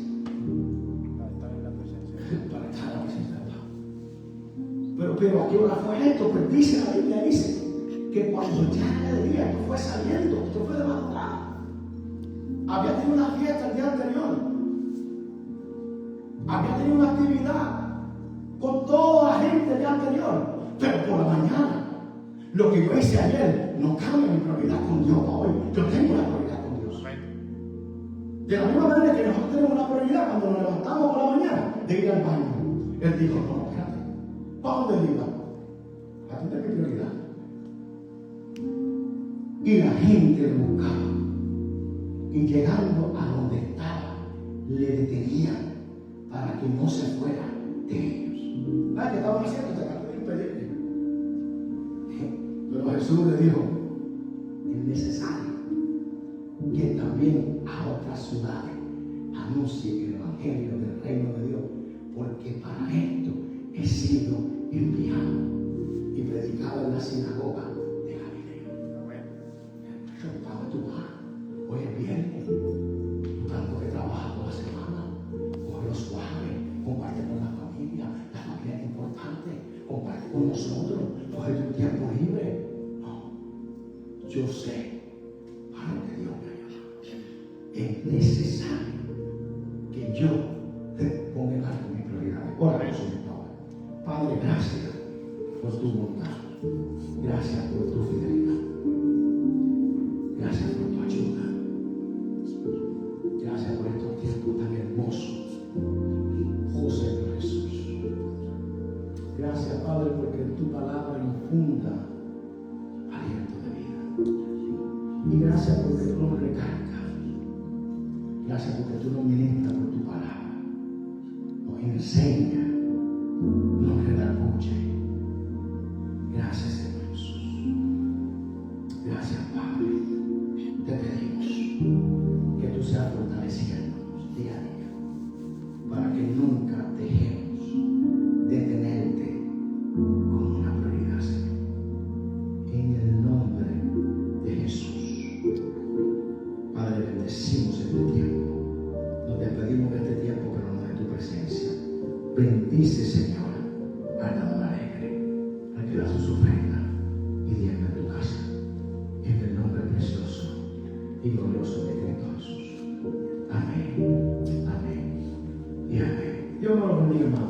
Speaker 1: Para estar en la presencia de Dios. Pero ¿a qué hora fue esto? Pues dice la Biblia, dice que cuando ya era de día, esto fue saliendo, esto fue de madrugada. Había tenido una fiesta el día anterior. Había tenido una actividad con toda la gente el día anterior. Pero por la mañana, lo que yo hice ayer no cambia mi prioridad con Dios hoy. Yo tengo una prioridad con Dios. De la misma manera que nosotros tenemos una prioridad cuando nos levantamos por la mañana de ir al baño. Él dijo, no, espérate. ¿Para dónde iba? A ti es mi prioridad. Y la gente lo buscaba. Y llegando a donde estaba, le detenían para que no se fuera de ellos. ¿Sabes qué estaban haciendo? Tratando de impedirle. Pero Jesús le dijo, es necesario que también a otras ciudades anuncie el evangelio del reino de Dios, porque para esto he sido enviado y predicado en la sinagoga de Galilea. ¿Para tú vas? Hoy es viernes, tanto que trabajas toda la semana, coge lo suave, comparte con la familia es importante, comparte con nosotros, coge tu tiempo libre. No, yo sé para lo que Dios me ha llamado. Es necesario que yo ponga en alto mis prioridades. Ora por su Padre, gracias por tu bondad, gracias por tu fidelidad, gracias por tu ayuda. Gracias por estos tiempos tan hermosos, oh Señor Jesús. Gracias, Padre, porque tu palabra infunda aliento de vida. Y gracias porque tú nos recargas. Gracias porque tú nos ministras por tu palabra. Nos enseña, nos redarguye. Gracias, Señor Jesús. Gracias, Padre. Te pedimos bendice, Señor, al dador alegre, al que da sus ofrendas y diezma en tu casa. En el nombre precioso y glorioso de Cristo Jesús. Amén. Amén. Y amén. Dios me lo bendiga, hermanos.